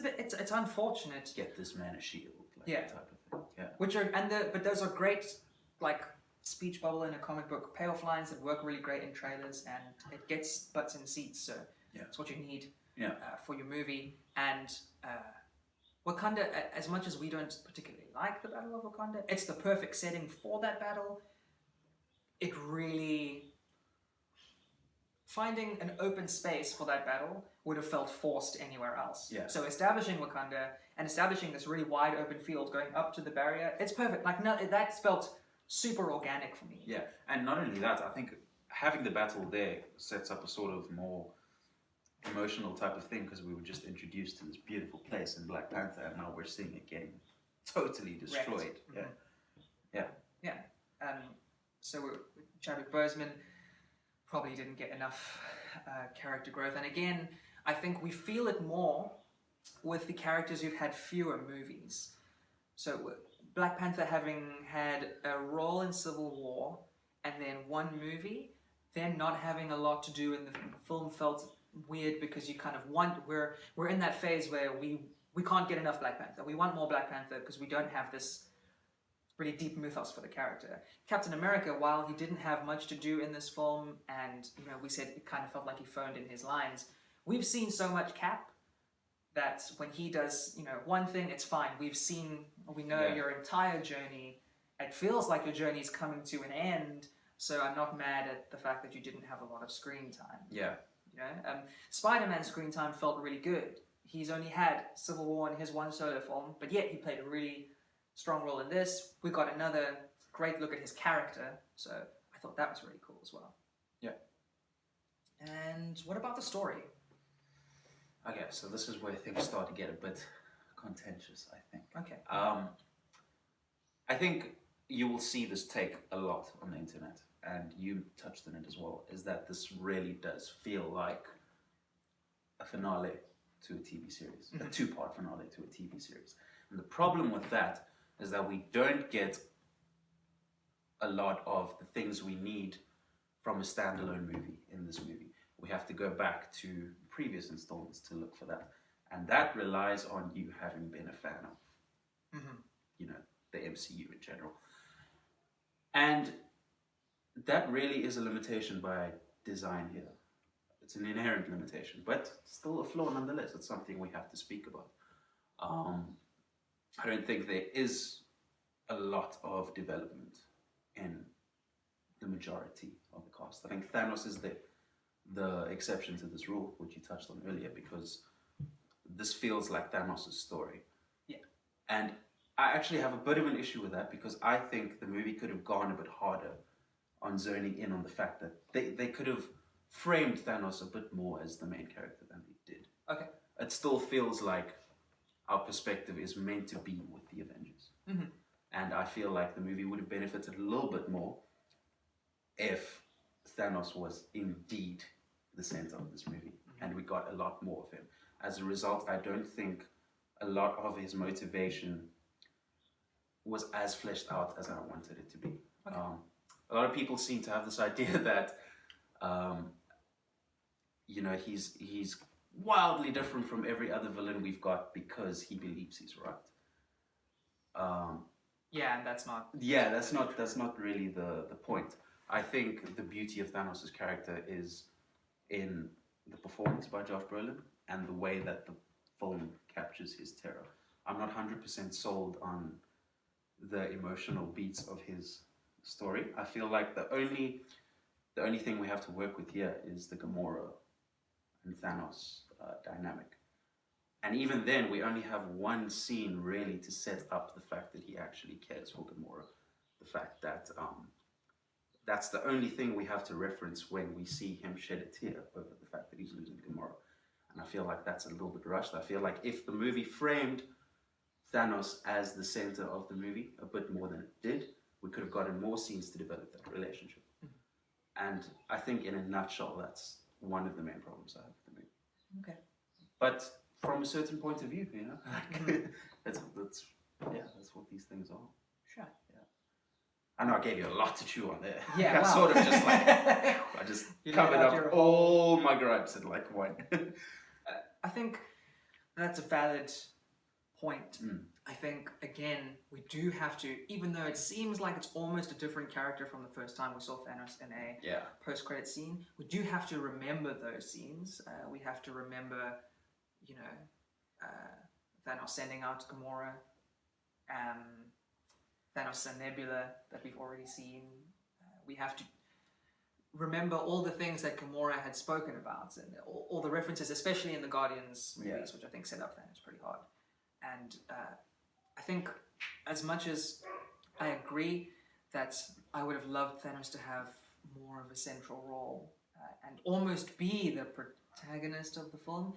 Speaker 2: unfortunate.
Speaker 1: Get this man a shield,
Speaker 2: that
Speaker 1: type of thing. Yeah.
Speaker 2: But those are great, speech bubble in a comic book payoff lines that work really great in trailers, and it gets butts in seats, so it's what you need for your movie. And Wakanda, as much as we don't particularly like the Battle of Wakanda, it's the perfect setting for that battle. It really, finding an open space for that battle would have felt forced anywhere else.
Speaker 1: Yeah.
Speaker 2: So establishing Wakanda and establishing this really wide open field going up to the barrier, it's perfect. That felt super organic for me.
Speaker 1: Yeah, and not only that, I think having the battle there sets up a sort of more emotional type of thing, because we were just introduced to this beautiful place in Black Panther, and now we're seeing it getting totally destroyed.
Speaker 2: Yeah. So Chadwick Boseman probably didn't get enough character growth, and again, I think we feel it more with the characters who've had fewer movies. So Black Panther having had a role in Civil War and then one movie, then not having a lot to do in the film felt weird, because you kind of we're in that phase where we can't get enough Black Panther. We want more Black Panther because we don't have this really deep mythos for the character. Captain America, while he didn't have much to do in this film, and we said it kind of felt like he phoned in his lines, we've seen so much Cap that when he does, one thing, it's fine. We know your entire journey. It feels like your journey is coming to an end, so I'm not mad at the fact that you didn't have a lot of screen time.
Speaker 1: Yeah.
Speaker 2: Spider-Man's screen time felt really good. He's only had Civil War in his one solo film, but yet he played a really strong role in this. We got another great look at his character, so I thought that was really cool as well.
Speaker 1: Yeah.
Speaker 2: And what about the story?
Speaker 1: Okay, so this is where things start to get a bit contentious, I think.
Speaker 2: Okay.
Speaker 1: I think you will see this take a lot on the internet, and you touched on it as well, is that this really does feel like a finale to a TV series, a two-part finale to a TV series. And the problem with that is that we don't get a lot of the things we need from a standalone movie in this movie. We have to go back to previous installments to look for that. And that relies on you having been a fan of, you know, the MCU in general. And that really is a limitation by design here. It's an inherent limitation, but still a flaw nonetheless. It's something we have to speak about. I don't think there is a lot of development in the majority of the cast. I think Thanos is the exception to this rule, which you touched on earlier, because this feels like Thanos' story.
Speaker 2: Yeah.
Speaker 1: And I actually have a bit of an issue with that, because I think the movie could have gone a bit harder on zoning in on the fact that they could have framed Thanos a bit more as the main character than they did.
Speaker 2: Okay.
Speaker 1: It still feels like our perspective is meant to be with the Avengers. And I feel like the movie would have benefited a little bit more if Thanos was indeed the center of this movie and we got a lot more of him. As a result, I don't think a lot of his motivation was as fleshed out as I wanted it to be.
Speaker 2: Okay.
Speaker 1: A lot of people seem to have this idea that, you know, he's wildly different from every other villain we've got because he believes he's right.
Speaker 2: Yeah, and that's not.
Speaker 1: Yeah, that's not really the point. I think the beauty of Thanos' character is in the performance by Josh Brolin and the way that the film captures his terror. I'm not 100% sold on the emotional beats of his story. I feel like the only thing we have to work with here is the Gamora and Thanos dynamic. And even then, we only have one scene really to set up the fact that he actually cares for Gamora. The fact that that's the only thing we have to reference when we see him shed a tear over the fact that he's losing Gamora. And I feel like that's a little bit rushed. I feel like if the movie framed Thanos as the center of the movie a bit more than it did, we could have gotten more scenes to develop that relationship. And I think in a nutshell, that's one of the main problems I have with the movie.
Speaker 2: Okay.
Speaker 1: But from a certain point of view, you know, like, that's what these things are.
Speaker 2: Sure.
Speaker 1: Yeah. I know I gave you a lot to chew on there.
Speaker 2: Yeah,
Speaker 1: I
Speaker 2: wow.
Speaker 1: sort of just like, I just covered up all my gripes in like one.
Speaker 2: I think that's a valid point.
Speaker 1: Mm.
Speaker 2: I think, again, we do have to, even though it seems like it's almost a different character from the first time we saw Thanos in a post-credit scene, we do have to remember those scenes. We have to remember, you know, Thanos sending out Gamora, Thanos and Nebula that we've already seen. We have to remember all the things that Gamora had spoken about and all the references, especially in the Guardians movies, which I think set up Thanos pretty hard. And I think as much as I agree that I would have loved Thanos to have more of a central role and almost be the protagonist of the film,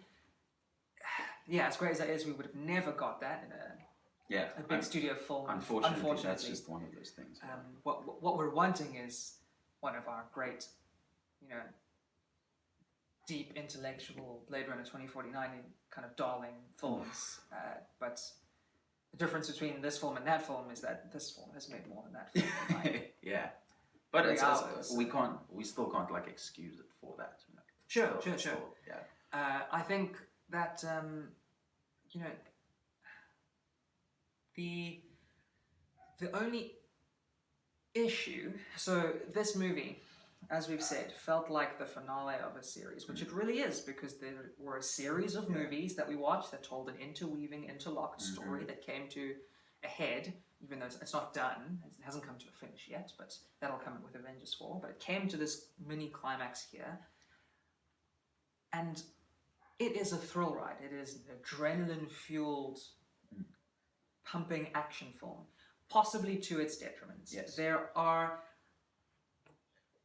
Speaker 2: yeah, as great as that is, we would have never got that in a big studio film.
Speaker 1: Unfortunately, that's just one of those things.
Speaker 2: What we're wanting is one of our great, you know, deep intellectual Blade Runner 2049 kind of darling films. But the difference between this film and that film is that this film has made more than that film. Like
Speaker 1: yeah, but
Speaker 2: hours.
Speaker 1: we still can't like excuse it for that. You know?
Speaker 2: Sure.
Speaker 1: Still, yeah.
Speaker 2: I think that you know, the only issue. So this movie, as we've said, felt like the finale of a series, which it really is, because there were a series of movies that we watched that told an interweaving, interlocked story that came to a head, even though it's not done. It hasn't come to a finish yet, but that'll come with Avengers 4. But it came to this mini climax here. And it is a thrill ride. It is an adrenaline-fueled, pumping action film, possibly to its detriments.
Speaker 1: Yes.
Speaker 2: There are...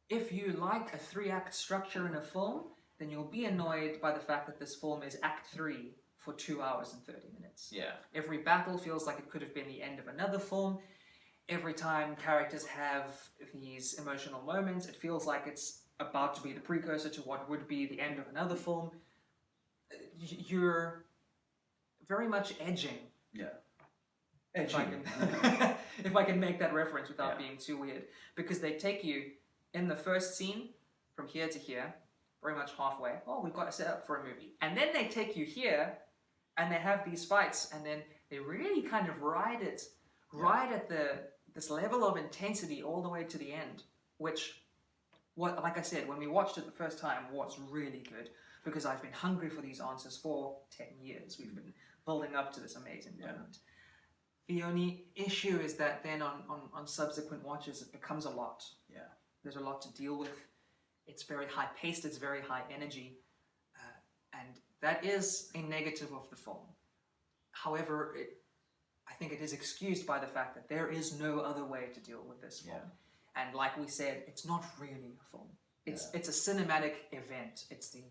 Speaker 2: If you like a 3-act structure in a film, then you'll be annoyed by the fact that this film is Act 3 for 2 hours and 30 minutes.
Speaker 1: Yeah.
Speaker 2: Every battle feels like it could have been the end of another film. Every time characters have these emotional moments, it feels like it's about to be the precursor to what would be the end of another film. You're very much edging if I can, if I can make that reference without being too weird, because they take you in the first scene from here to here, very much halfway. Oh, we've got a setup for a movie, and then they take you here, and they have these fights, and then they really kind of ride it, right at this level of intensity all the way to the end, which, like I said, when we watched it the first time, was really good, because I've been hungry for these answers for 10 years. We've been building up to this amazing moment. The only issue is that then on subsequent watches, it becomes a lot.
Speaker 1: Yeah.
Speaker 2: There's a lot to deal with. It's very high paced, it's very high energy, and that is a negative of the film. However, I think it is excused by the fact that there is no other way to deal with this film. And like we said, it's not really a film. It's a cinematic event. It's the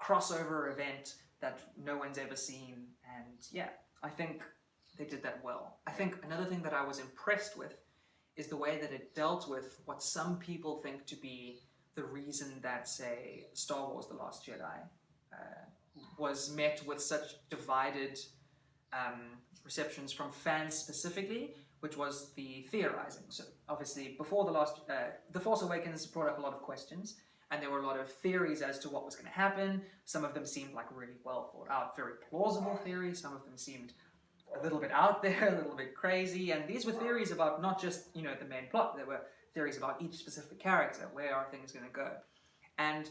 Speaker 2: crossover event that no one's ever seen. And I think they did that well. I think another thing that I was impressed with is the way that it dealt with what some people think to be the reason that, say, Star Wars The Last Jedi was met with such divided receptions from fans specifically, which was the theorizing. So obviously before The Force Awakens brought up a lot of questions, and there were a lot of theories as to what was going to happen. Some of them seemed like really well thought out, very plausible theories. Some of them seemed a little bit out there, a little bit crazy, and these were theories about not just, the main plot. There were theories about each specific character. Where are things going to go? And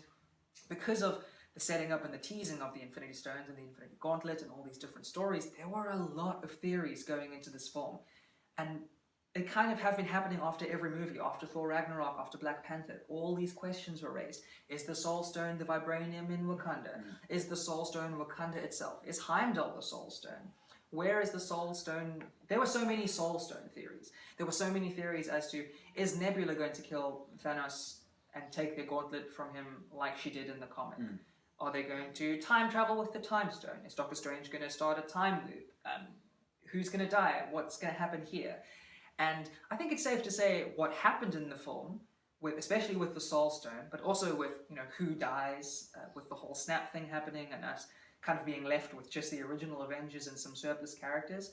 Speaker 2: because of the setting up and the teasing of the Infinity Stones and the Infinity Gauntlet and all these different stories, there were a lot of theories going into this film. And they kind of have been happening after every movie, after Thor Ragnarok, after Black Panther. All these questions were raised. Is the Soul Stone the vibranium in Wakanda? Is the Soul Stone Wakanda itself? Is Heimdall the Soul Stone? Where is the Soul Stone? There were so many Soul Stone theories. There were so many theories as to, is Nebula going to kill Thanos and take the gauntlet from him like she did in the comic? Are they going to time travel with the Time Stone? Is Doctor Strange going to start a time loop? Who's going to die? What's going to happen here? And I think it's safe to say what happened in the film, especially with the Soul Stone, but also with who dies, with the whole snap thing happening, and us kind of being left with just the original Avengers and some surplus characters,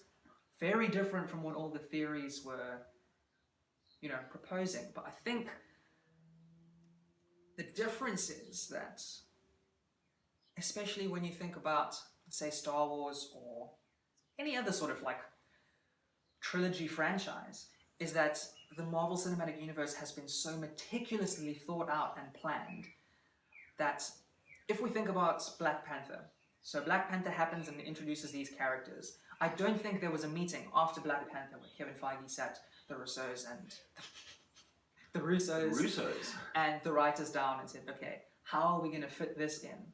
Speaker 2: very different from what all the theories were, proposing. But I think the difference is that, especially when you think about, say, Star Wars or any other sort of trilogy franchise, is that the Marvel Cinematic Universe has been so meticulously thought out and planned that if we think about Black Panther, so Black Panther happens and introduces these characters. I don't think there was a meeting after Black Panther where Kevin Feige sat the Russos and the writers down and said, okay, how are we going to fit this in?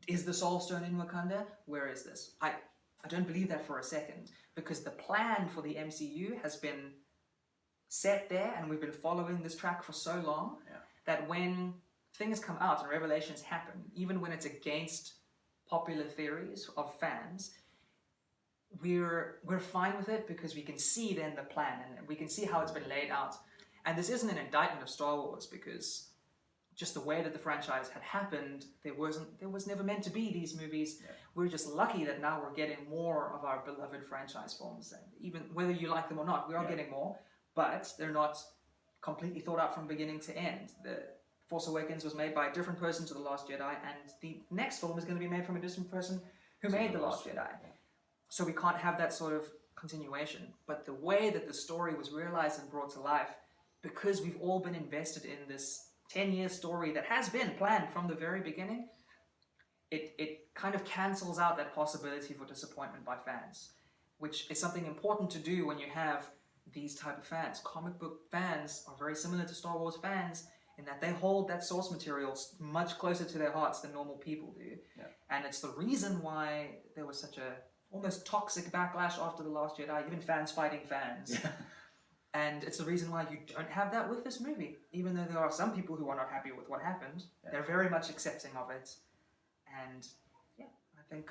Speaker 2: Is the Soul Stone in Wakanda? Where is this? I don't believe that for a second, because the plan for the MCU has been set there, and we've been following this track for so long that when things come out and revelations happen, even when it's against popular theories of fans, we're fine with it, because we can see then the plan and we can see how it's been laid out. And this isn't an indictment of Star Wars, because just the way that the franchise had happened, there was never meant to be these movies. We're just lucky that now we're getting more of our beloved franchise films, and even whether you like them or not, we are getting more, but they're not completely thought out from beginning to end. The Force Awakens was made by a different person to The Last Jedi, and the next film is going to be made from a different person who made The Last Jedi. So we can't have that sort of continuation. But the way that the story was realized and brought to life, because we've all been invested in this 10-year story that has been planned from the very beginning, it kind of cancels out that possibility for disappointment by fans, which is something important to do when you have these type of fans. Comic book fans are very similar to Star Wars fans in that they hold that source material much closer to their hearts than normal people do. And it's the reason why there was such a almost toxic backlash after The Last Jedi, even fans fighting fans. And it's the reason why you don't have that with this movie. Even though there are some people who are not happy with what happened, they're very much accepting of it. And I think...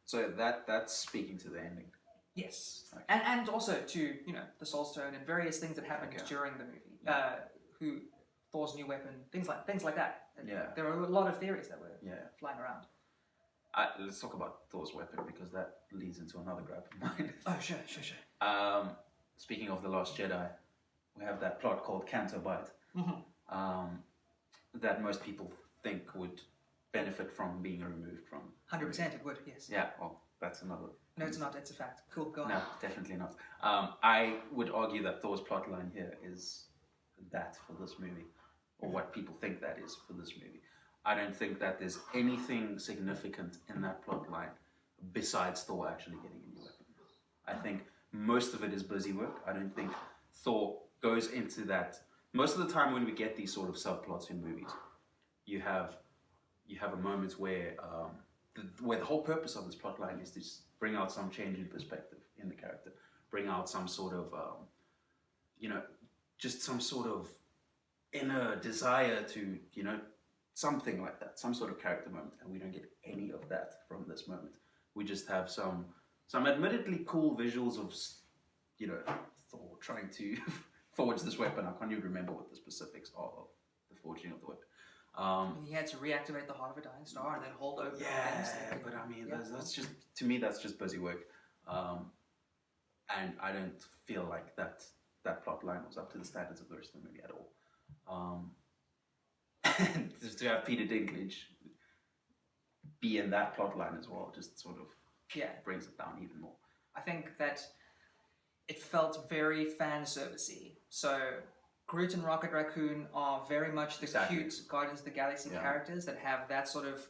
Speaker 1: So that's speaking to the ending.
Speaker 2: Yes. Okay. And also to, the Soul Stone and various things that happened during the movie. Thor's new weapon, things like that. There were a lot of theories that were flying around.
Speaker 1: Let's talk about Thor's weapon because that leads into another grab of mine.
Speaker 2: Oh, sure.
Speaker 1: Speaking of The Last Jedi, we have that plot called Canto Bight that most people think would benefit from being removed from.
Speaker 2: 100% it would, yes.
Speaker 1: Yeah, well, that's another.
Speaker 2: No, it's not. It's a fact. Cool, go on.
Speaker 1: No, definitely not. I would argue that Thor's plotline here is that for this movie, or what people think that is for this movie. I don't think that there's anything significant in that plotline besides Thor actually getting a new weapon. I think most of it is busy work. I don't think Thor goes into that. Most of the time when we get these sort of subplots in movies, you have a moment where the whole purpose of this plotline is to bring out some change in perspective in the character, bring out some sort of just some sort of inner desire to something like that, some sort of character moment, and we don't get any of that from this moment. We just have some admittedly cool visuals of Thor trying to forge this weapon. I can't even remember what the specifics are of the forging of the weapon.
Speaker 2: He had to reactivate the heart of a dying star and then hold open.
Speaker 1: Yeah, but I mean, that's just, to me, that's just busy work, and I don't feel like that plot line was up to the standards of the rest of the movie at all. And just to have Peter Dinklage be in that plot line as well, just sort of brings it down even more.
Speaker 2: I think that it felt very fan servicey. So Groot and Rocket Raccoon are very much the cute Guardians of the Galaxy characters that have that sort of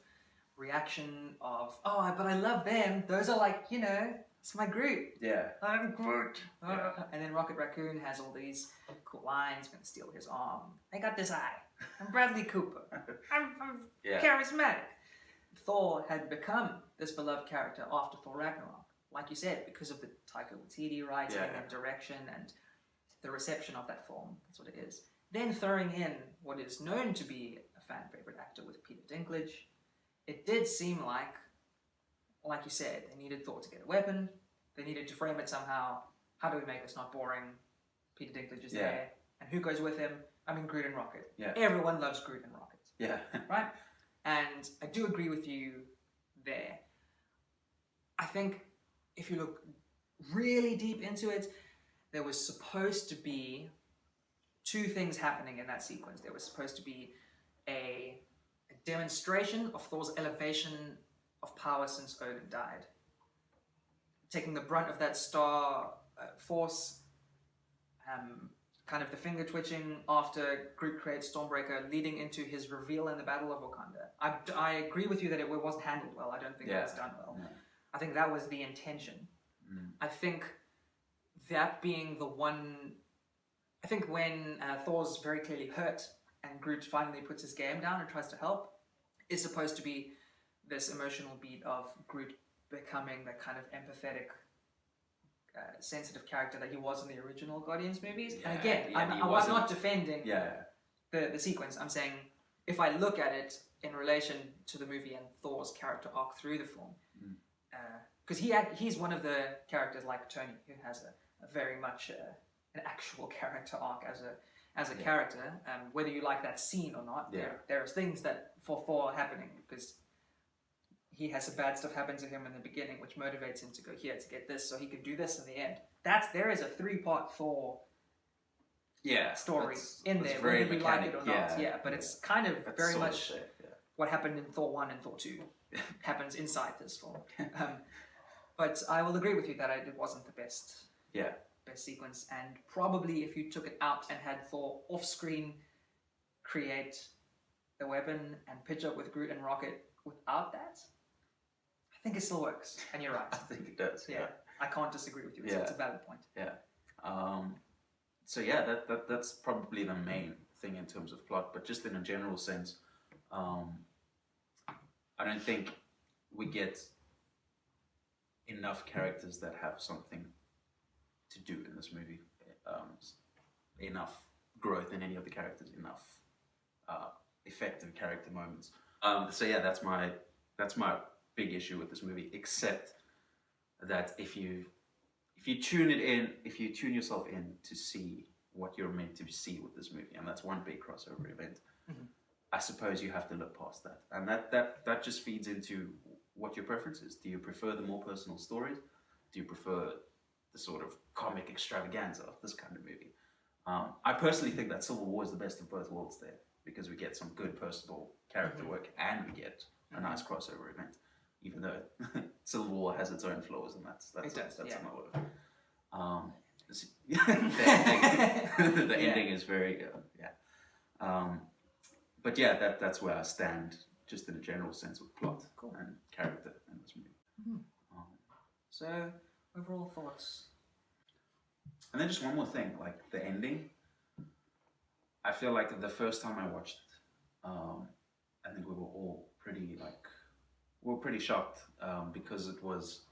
Speaker 2: reaction of, oh, but I love them. Those are like, it's my Groot.
Speaker 1: Yeah.
Speaker 2: I'm Groot. And then Rocket Raccoon has all these cool lines, going to steal his arm. I got this eye. I'm Bradley Cooper. I'm charismatic. Thor had become this beloved character after Thor Ragnarok. Like you said, because of the Taika Waititi writing and direction and the reception of that film. That's what it is. Then throwing in what is known to be a fan favorite actor with Peter Dinklage, it did seem like you said, they needed Thor to get a weapon. They needed to frame it somehow. How do we make this not boring? Peter Dinklage is there. And who goes with him? Groot and Rocket.
Speaker 1: Yeah.
Speaker 2: Everyone loves Groot and Rocket.
Speaker 1: Yeah.
Speaker 2: Right? And I do agree with you there. I think if you look really deep into it, there was supposed to be two things happening in that sequence. There was supposed to be a demonstration of Thor's elevation of power since Odin died. Taking the brunt of that star force, kind of the finger twitching after Groot creates Stormbreaker, leading into his reveal in the Battle of Wakanda. I agree with you that it wasn't handled well. I don't think it was done well. No. I think that was the intention. I think that being the one... I think when Thor's very clearly hurt and Groot finally puts his game down and tries to help, is supposed to be this emotional beat of Groot becoming the kind of empathetic, sensitive character that he was in the original Guardians movies. And again, I'm not defending the sequence. I'm saying if I look at it in relation to the movie and Thor's character arc through the film, because he's one of the characters like Tony who has a very much an actual character arc as a character. Whether you like that scene or not, there are things that for Thor happening because he has some bad stuff happen to him in the beginning, which motivates him to go here to get this, so he can do this in the end. There is a 3-part Thor story in there, whether you like it or not. Yeah, but it's kind of very much what happened in Thor 1 and Thor 2 happens inside this film. But I will agree with you that it wasn't the best sequence, and probably if you took it out and had Thor off-screen create the weapon and pitch up with Groot and Rocket without that, I think it still works. And you're right.
Speaker 1: I think it does. Yeah.
Speaker 2: I can't disagree with you. It's a valid point.
Speaker 1: Yeah. That's probably the main thing in terms of plot, but just in a general sense, I don't think we get enough characters that have something to do in this movie. Enough growth in any of the characters, enough effective character moments. That's my big issue with this movie, except that if you tune yourself in to see what you're meant to see with this movie, and that's one big crossover event, I suppose you have to look past that. And that just feeds into what your preference is. Do you prefer the more personal stories? Do you prefer the sort of comic extravaganza of this kind of movie? I personally think that Civil War is the best of both worlds there, because we get some good personal character work and we get a nice crossover event, even though Civil War has its own flaws, and that's another. The ending is very but yeah, that's where I stand, just in a general sense, with plot and character in this movie.
Speaker 2: So, overall thoughts?
Speaker 1: And then just one more thing, like the ending. I feel like the first time I watched it, I think we were all pretty shocked, because it was,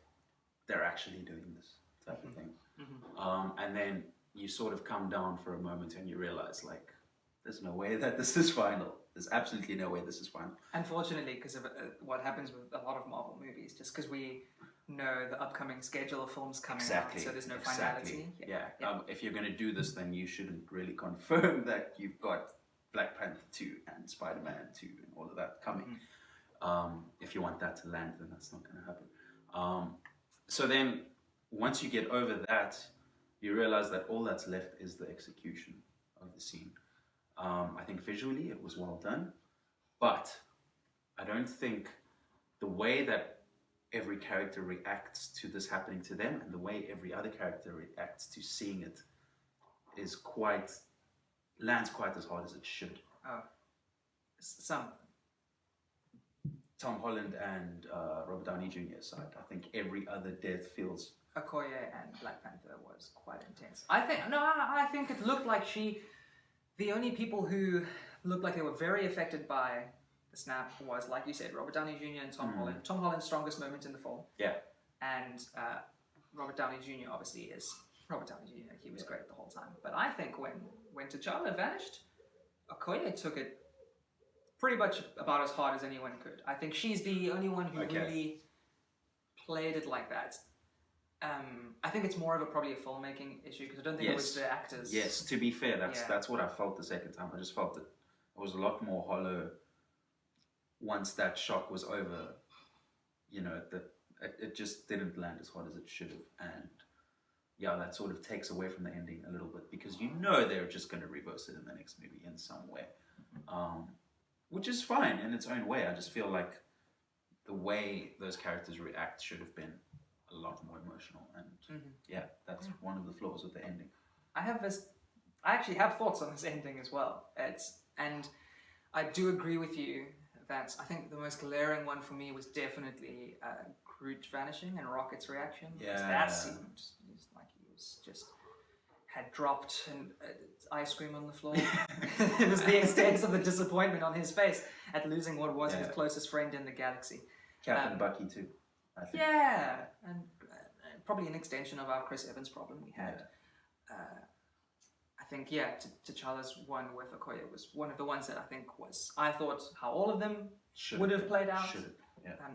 Speaker 1: they're actually doing this type of thing. And then you sort of come down for a moment and you realize, like, there's no way that this is final. There's absolutely no way this is final.
Speaker 2: Unfortunately, because of what happens with a lot of Marvel movies, just because we know the upcoming schedule of films coming out, so there's no finality.
Speaker 1: If you're going to do this, then you shouldn't really confirm that you've got Black Panther 2 and Spider-Man 2 and all of that coming. If you want that to land, then that's not going to happen. So then, once you get over that, you realize that all that's left is the execution of the scene. I think visually it was well done, but I don't think the way that every character reacts to this happening to them and the way every other character reacts to seeing it lands quite as hard as it should.
Speaker 2: Some.
Speaker 1: Tom Holland and Robert Downey Jr. side, I think every other death feels...
Speaker 2: Okoye and Black Panther was quite intense. I think it looked like the only people who looked like they were very affected by the snap was, like you said, Robert Downey Jr. and Tom Holland. Tom Holland's strongest moment in the film.
Speaker 1: Yeah.
Speaker 2: And Robert Downey Jr. obviously is Robert Downey Jr. He was great the whole time. But I think when T'Challa vanished, Okoye took it pretty much about as hard as anyone could. I think she's the only one who really played it like that. I think it's more of probably a filmmaking issue, because I don't think it was the actors.
Speaker 1: Yes, to be fair, that's what I felt the second time. I just felt it was a lot more hollow once that shock was over. You know, it just didn't land as hard as it should have, and that sort of takes away from the ending a little bit, because you know they're just going to reverse it in the next movie in some way, which is fine in its own way. I just feel like the way those characters react should have been a lot more emotional, and that's one of the flaws with the ending.
Speaker 2: I actually have thoughts on this ending as well. And I do agree with you that I think the most glaring one for me was definitely Groot vanishing and Rocket's reaction. That seemed like he was just had dropped ice cream on the floor. It was the extent of the disappointment on his face at losing what was his closest friend in the galaxy.
Speaker 1: Captain Bucky too, I think.
Speaker 2: Yeah, and probably an extension of our Chris Evans problem we had. I think, T'Challa's one with Okoye was one of the ones that I thought how all of them would have played out.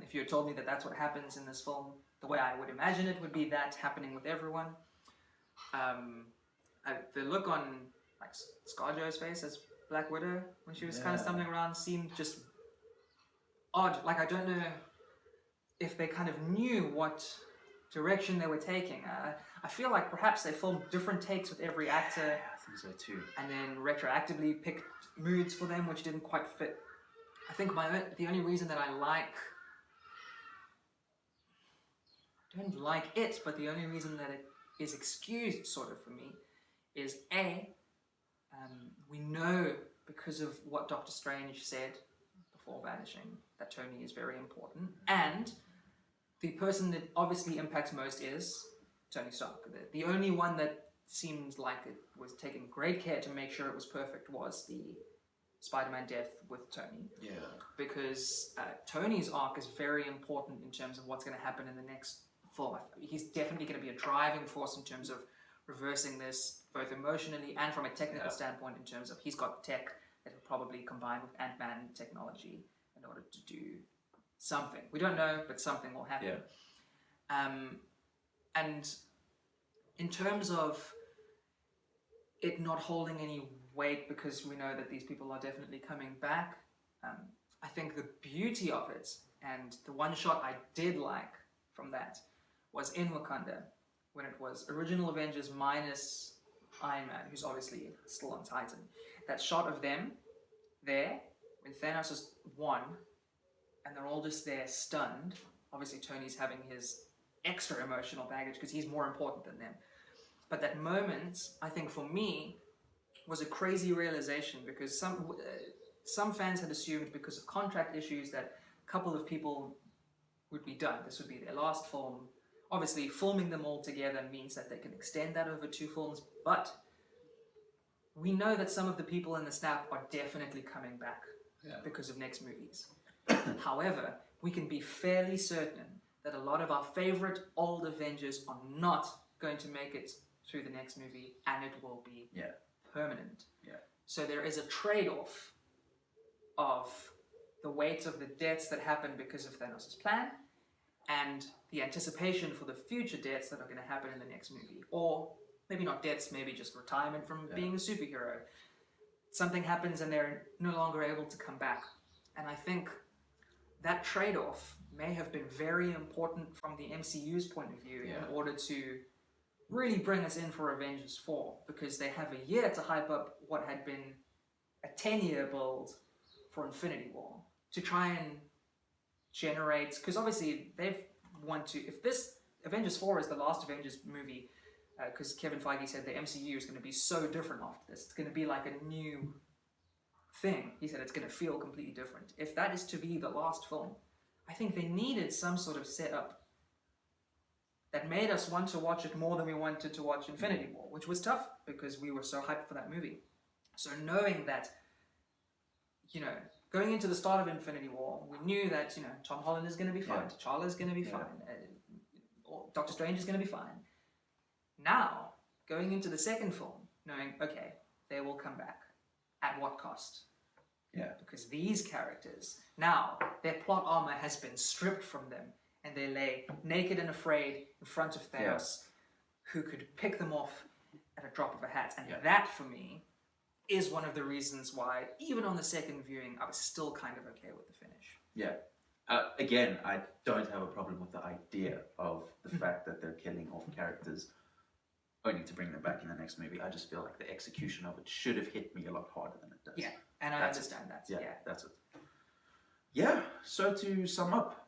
Speaker 2: If you had told me that that's what happens in this film, the way I would imagine it would be that happening with everyone. The look on like ScarJo's face as Black Widow when she was kind of stumbling around seemed just odd. Like, I don't know if they kind of knew what direction they were taking. I feel like perhaps they filmed different takes with every actor.
Speaker 1: Yeah, I think so too.
Speaker 2: And then retroactively picked moods for them which didn't quite fit. I think the only reason that I don't like it, but the only reason that it is excused sort of for me is we know because of what Doctor Strange said before vanishing that Tony is very important, and the person that obviously impacts most is Tony Stark. The only one that seemed like it was taking great care to make sure it was perfect was the Spider-Man death with Tony.
Speaker 1: Yeah.
Speaker 2: Because Tony's arc is very important in terms of what's going to happen in the next film. He's definitely going to be a driving force in terms of reversing this, both emotionally and from a technical standpoint, in terms of he's got tech that will probably combine with Ant-Man technology in order to do something. We don't know, but something will happen. And in terms of it not holding any weight because we know that these people are definitely coming back, I think the beauty of it, and the one shot I did like from that, was in Wakanda, when it was original Avengers minus Iron Man, who's obviously still on Titan. That shot of them there, when Thanos has won, and they're all just there stunned. Obviously, Tony's having his extra emotional baggage because he's more important than them. But that moment, I think for me, was a crazy realization, because some fans had assumed, because of contract issues, that a couple of people would be done. This would be their last film. Obviously, filming them all together means that they can extend that over 2 films, but we know that some of the people in the snap are definitely coming back because of next movies. However, we can be fairly certain that a lot of our favorite old Avengers are not going to make it through the next movie, and it will be permanent. So there is a trade-off of the weight of the deaths that happen because of Thanos' plan, and the anticipation for the future deaths that are going to happen in the next movie. Or maybe not deaths, maybe just retirement from being a superhero. Something happens and they're no longer able to come back. And I think that trade-off may have been very important from the MCU's point of view in order to really bring us in for Avengers 4, because they have a year to hype up what had been a 10-year build for Infinity War, to try and generate, because obviously they've want to, if this Avengers 4 is the last Avengers movie, because Kevin Feige said the MCU is going to be so different after this, it's going to be like a new thing. He said it's going to feel completely different. If that is to be the last film, I think they needed some sort of setup that made us want to watch it more than we wanted to watch Infinity War, which was tough because we were so hyped for that movie. So knowing that, going into the start of Infinity War, we knew that, Tom Holland is going to be fine, T'Challa is going to be fine, Doctor Strange is going to be fine. Now, going into the second film, knowing, okay, they will come back. At what cost? Because these characters, now, their plot armor has been stripped from them, and they lay naked and afraid in front of Thanos, who could pick them off at a drop of a hat. And that, for me, is one of the reasons why, even on the second viewing, I was still kind of okay with the finish.
Speaker 1: Again, I don't have a problem with the idea of the fact that they're killing off characters only to bring them back in the next movie. I just feel like the execution of it should have hit me a lot harder than it does.
Speaker 2: Yeah, and I understand that.
Speaker 1: That's it. Yeah, so to sum up,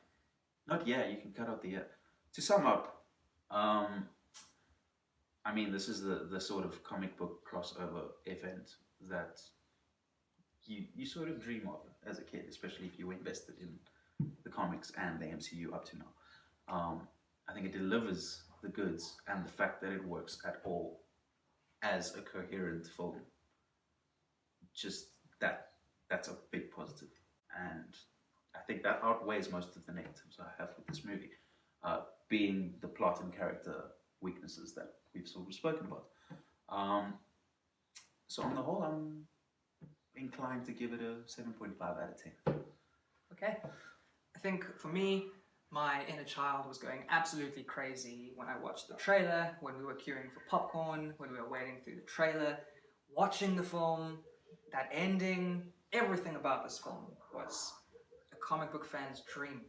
Speaker 1: you can cut out the To sum up, I mean, this is the sort of comic book crossover event that you sort of dream of as a kid, especially if you were invested in the comics and the MCU up to now. I think it delivers the goods, and the fact that it works at all as a coherent film, just that's a big positive. And I think that outweighs most of the negatives I have with this movie, being the plot and character weaknesses that we've sort of spoken about. So on the whole, I'm inclined to give it a 7.5 out of 10.
Speaker 2: Okay. I think for me, my inner child was going absolutely crazy when I watched the trailer, when we were queuing for popcorn, when we were waiting through the trailer, watching the film, that ending, everything about this film was a comic book fan's dream.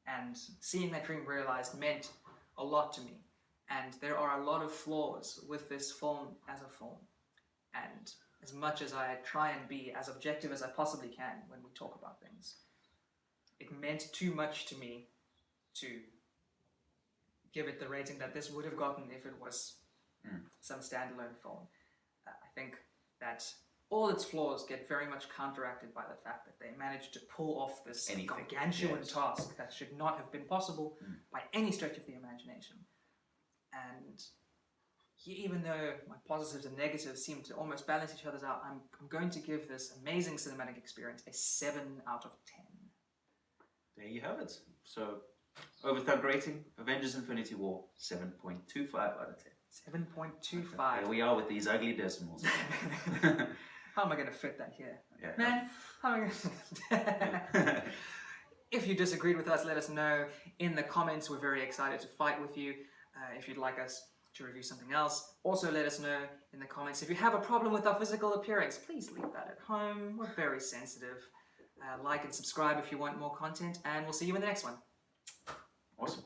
Speaker 2: And seeing that dream realized meant a lot to me. And there are a lot of flaws with this film as a film. And as much as I try and be as objective as I possibly can when we talk about things, it meant too much to me to give it the rating that this would have gotten if it was some standalone film. I think that all its flaws get very much counteracted by the fact that they managed to pull off this gargantuan task that should not have been possible by any stretch of the imagination. And even though my positives and negatives seem to almost balance each other out, I'm going to give this amazing cinematic experience a 7 out of 10.
Speaker 1: There you have it. So, overthunk rating, Avengers Infinity War, 7.25 out of 10.
Speaker 2: 7.25.
Speaker 1: Here we are with these ugly decimals.
Speaker 2: How am I going to fit that here?
Speaker 1: Yeah.
Speaker 2: Man, how am I going to... If you disagreed with us, let us know in the comments. We're very excited to fight with you. If you'd like us to review something else, also let us know in the comments. If you have a problem with our physical appearance, please leave that at home. We're very sensitive. Like and subscribe if you want more content, and we'll see you in the next one.
Speaker 1: Awesome.